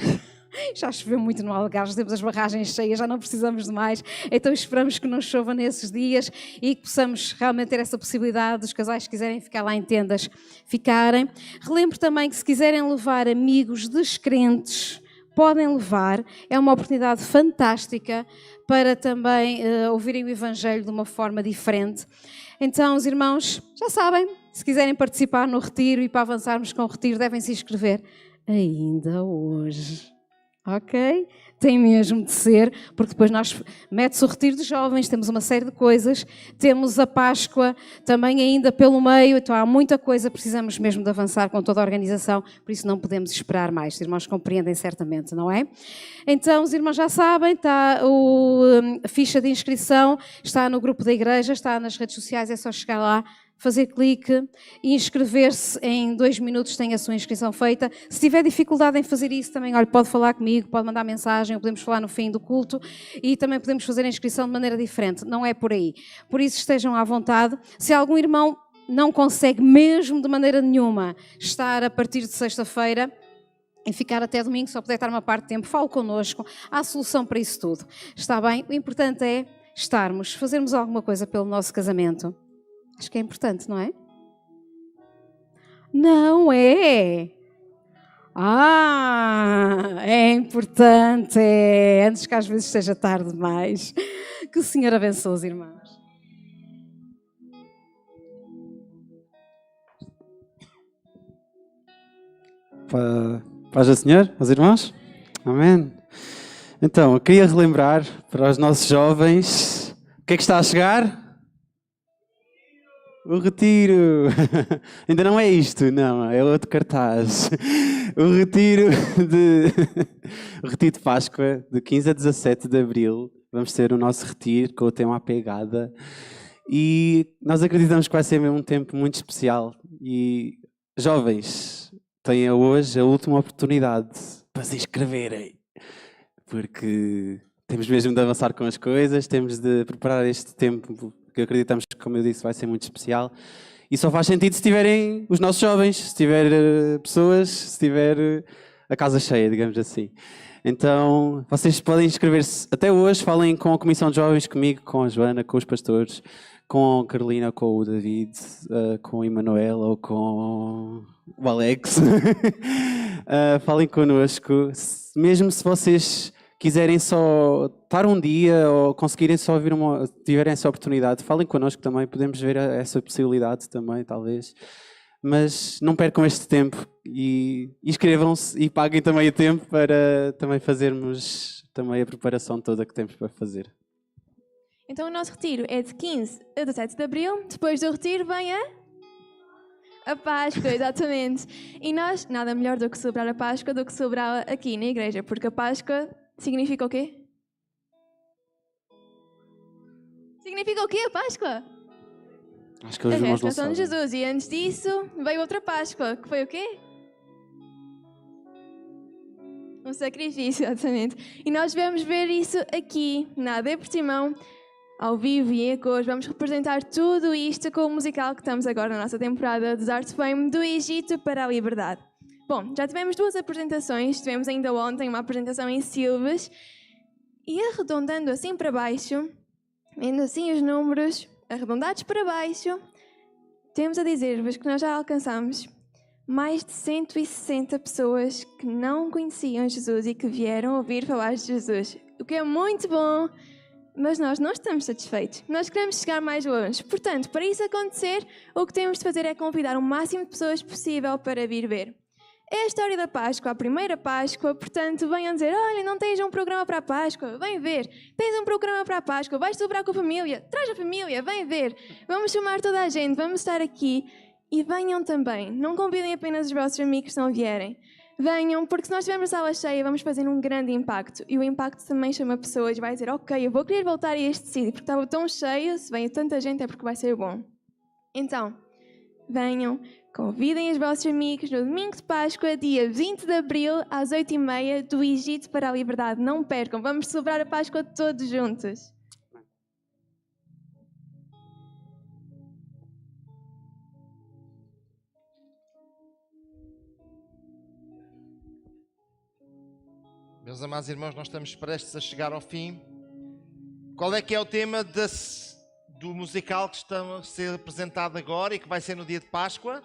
Já choveu muito no Algarve, temos as barragens cheias, já não precisamos de mais, então esperamos que não chova nesses dias e que possamos realmente ter essa possibilidade dos casais que quiserem ficar lá em tendas, ficarem. Relembro também que se quiserem levar amigos descrentes, podem levar, é uma oportunidade fantástica para também ouvirem o Evangelho de uma forma diferente. Então, os irmãos já sabem, se quiserem participar no retiro e para avançarmos com o retiro, devem se inscrever ainda hoje. Ok? Tem mesmo de ser, porque depois mete-se o retiro de jovens, temos uma série de coisas, temos a Páscoa também ainda pelo meio, então há muita coisa, precisamos mesmo de avançar com toda a organização, por isso não podemos esperar mais, os irmãos compreendem certamente, não é? Então os irmãos já sabem, está a ficha de inscrição, está no grupo da igreja, está nas redes sociais, é só chegar lá, fazer clique e inscrever-se. Em 2 minutos tem a sua inscrição feita. Se tiver dificuldade em fazer isso também, olha, pode falar comigo, pode mandar mensagem, podemos falar no fim do culto e também podemos fazer a inscrição de maneira diferente, não é por aí. Por isso estejam à vontade. Se algum irmão não consegue mesmo de maneira nenhuma estar a partir de sexta-feira e ficar até domingo, só puder estar uma parte de tempo, fale connosco, há solução para isso tudo. Está bem? O importante é fazermos alguma coisa pelo nosso casamento. Acho que é importante, não é? Não é? É importante, antes que às vezes seja tarde demais. Que o Senhor abençoe os irmãos. Paz do Senhor, aos irmãos? Amém. Então, eu queria relembrar para os nossos jovens, o que é que está a chegar? O retiro! Ainda não é isto, não, é outro cartaz. O retiro de Páscoa, de 15 a 17 de Abril. Vamos ter o nosso retiro com o tema A Pegada. E nós acreditamos que vai ser mesmo um tempo muito especial. E jovens, têm hoje a última oportunidade para se inscreverem. Porque temos mesmo de avançar com as coisas, temos de preparar este tempo que acreditamos que, como eu disse, vai ser muito especial. E só faz sentido se tiverem os nossos jovens, se tiver pessoas, se tiver a casa cheia, digamos assim. Então, vocês podem inscrever-se até hoje, falem com a Comissão de Jovens, comigo, com a Joana, com os pastores, com a Carolina, com o David, com o Emanuel ou com o Alex. Falem connosco, mesmo se vocês quiserem só estar um dia ou conseguirem só ouvir tiverem essa oportunidade, falem connosco também, podemos ver essa possibilidade também, talvez. Mas não percam este tempo e inscrevam-se e paguem também o tempo para também fazermos também a preparação toda que temos para fazer. Então o nosso retiro é de 15 a 17 de Abril, depois do retiro vem a Páscoa, exatamente. E nós, nada melhor do que celebrar a Páscoa do que celebrá-la aqui na igreja, porque a Páscoa significa o quê? Significa o quê a Páscoa? Acho que os irmãos não ressurreição de sabem. Jesus. E antes disso veio outra Páscoa, que foi o quê? Um sacrifício, exatamente. E nós vamos ver isso aqui, na AD Portimão, ao vivo e em cores. Vamos representar tudo isto com o musical que estamos agora na nossa temporada dos Art Fame, do Egito para a Liberdade. Bom, já tivemos 2 apresentações, tivemos ainda ontem uma apresentação em Silves, e arredondando assim para baixo, vendo assim os números arredondados para baixo, temos a dizer-vos que nós já alcançamos mais de 160 pessoas que não conheciam Jesus e que vieram ouvir falar de Jesus. O que é muito bom, mas nós não estamos satisfeitos. Nós queremos chegar mais longe. Portanto, para isso acontecer, o que temos de fazer é convidar o máximo de pessoas possível para vir ver. É a história da Páscoa, a primeira Páscoa, portanto, venham dizer, olha, não tens um programa para a Páscoa? Vem ver. Tens um programa para a Páscoa? Vais celebrar com a família? Traz a família, vem ver. Vamos chamar toda a gente, vamos estar aqui. E venham também. Não convidem apenas os vossos amigos se não vierem. Venham, porque se nós tivermos a sala cheia, vamos fazer um grande impacto. E o impacto também chama pessoas, vai dizer, ok, eu vou querer voltar a este sítio, porque estava tão cheio, se vem tanta gente é porque vai ser bom. Então, venham. Convidem os vossos amigos no domingo de Páscoa, dia 20 de abril, às 8h30, do Egito para a Liberdade. Não percam, vamos celebrar a Páscoa todos juntos. Meus amados irmãos, nós estamos prestes a chegar ao fim. Qual é que é o tema do musical que está a ser apresentado agora e que vai ser no dia de Páscoa?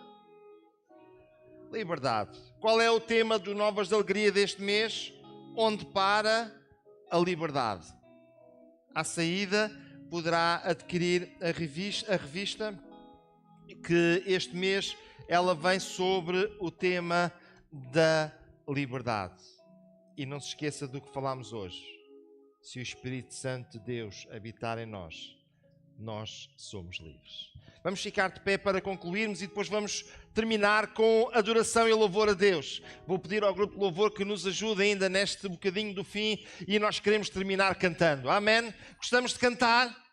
Liberdade. Qual é o tema do Novas de Alegria deste mês? Onde para a liberdade. À saída, poderá adquirir a revista que este mês ela vem sobre o tema da liberdade. E não se esqueça do que falámos hoje. Se o Espírito Santo de Deus habitar em nós, nós somos livres. Vamos ficar de pé para concluirmos e depois vamos terminar com adoração e louvor a Deus. Vou pedir ao grupo de louvor que nos ajude ainda neste bocadinho do fim e nós queremos terminar cantando. Amém? Gostamos de cantar?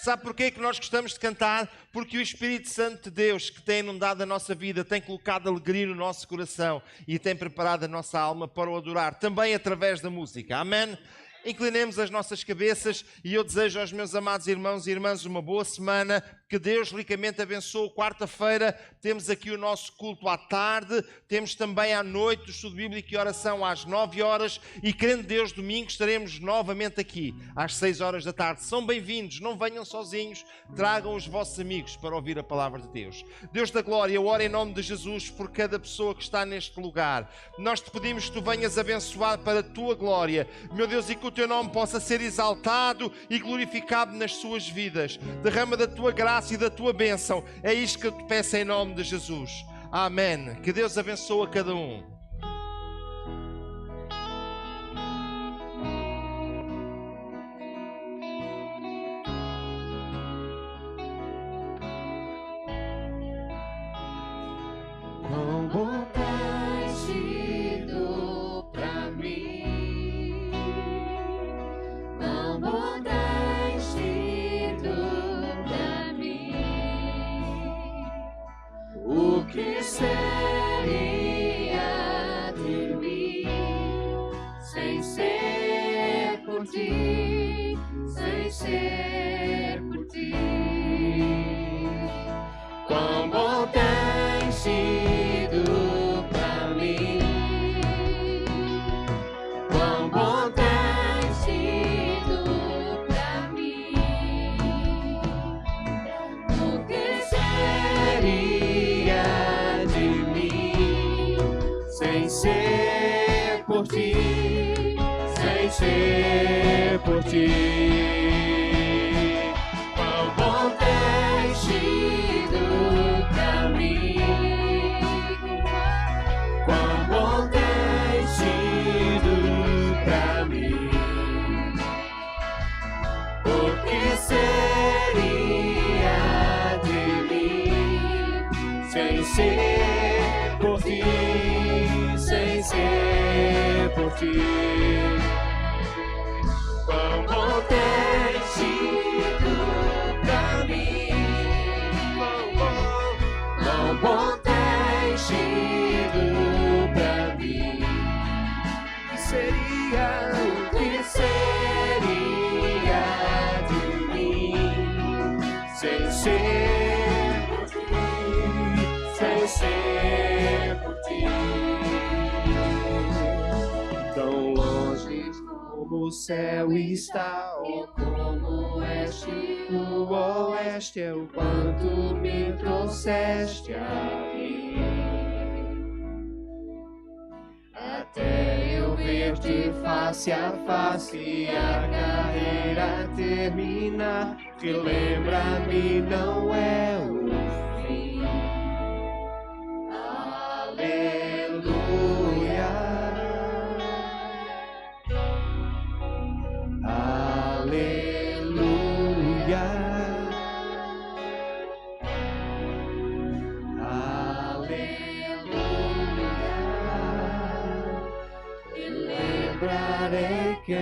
Sabe porquê que nós gostamos de cantar? Porque o Espírito Santo de Deus, que tem inundado a nossa vida, tem colocado alegria no nosso coração e tem preparado a nossa alma para o adorar, também através da música. Amém? Inclinemos as nossas cabeças e eu desejo aos meus amados irmãos e irmãs uma boa semana, que Deus ricamente abençoe. Quarta-feira temos aqui o nosso culto à tarde, temos também à noite o estudo bíblico e oração às 9h e, querendo Deus, domingo estaremos novamente aqui às 6h da tarde. São bem-vindos, não venham sozinhos, tragam os vossos amigos para ouvir a palavra de Deus. Deus da glória, eu oro em nome de Jesus por cada pessoa que está neste lugar. Nós te pedimos que tu venhas abençoar para a tua glória, meu Deus, e que o teu nome possa ser exaltado e glorificado nas suas vidas. Derrama da tua graça e da tua bênção. É isto que eu te peço em nome de Jesus. Amém. Que Deus abençoe a cada um. Quão bom tens sido pra mim, quão bom tens sido pra mim. O que seria de mim sem ser por ti, sem ser por ti? Quão bom tens sido pra mim, quão bom tens sido pra mim. O que seria de mim sem ser por ti, sem ser por ti? Quão bom tens sido pra mim, quão bom tens sido pra mim. O que seria de mim sem ser por ti, sem ser por ti? Quão bom tens sido pra mim, quão bom tens sido pra mim. O que seria de mim sem ser por ti, sem ser por ti? Tão longe como o céu está, ou como este o oeste, é o quanto me trouxeste aqui. ver-te face a face e a carreira terminar. Relembra-me, não é o fim. Aleluia. Aleluia. Aleluia. E lembrarei que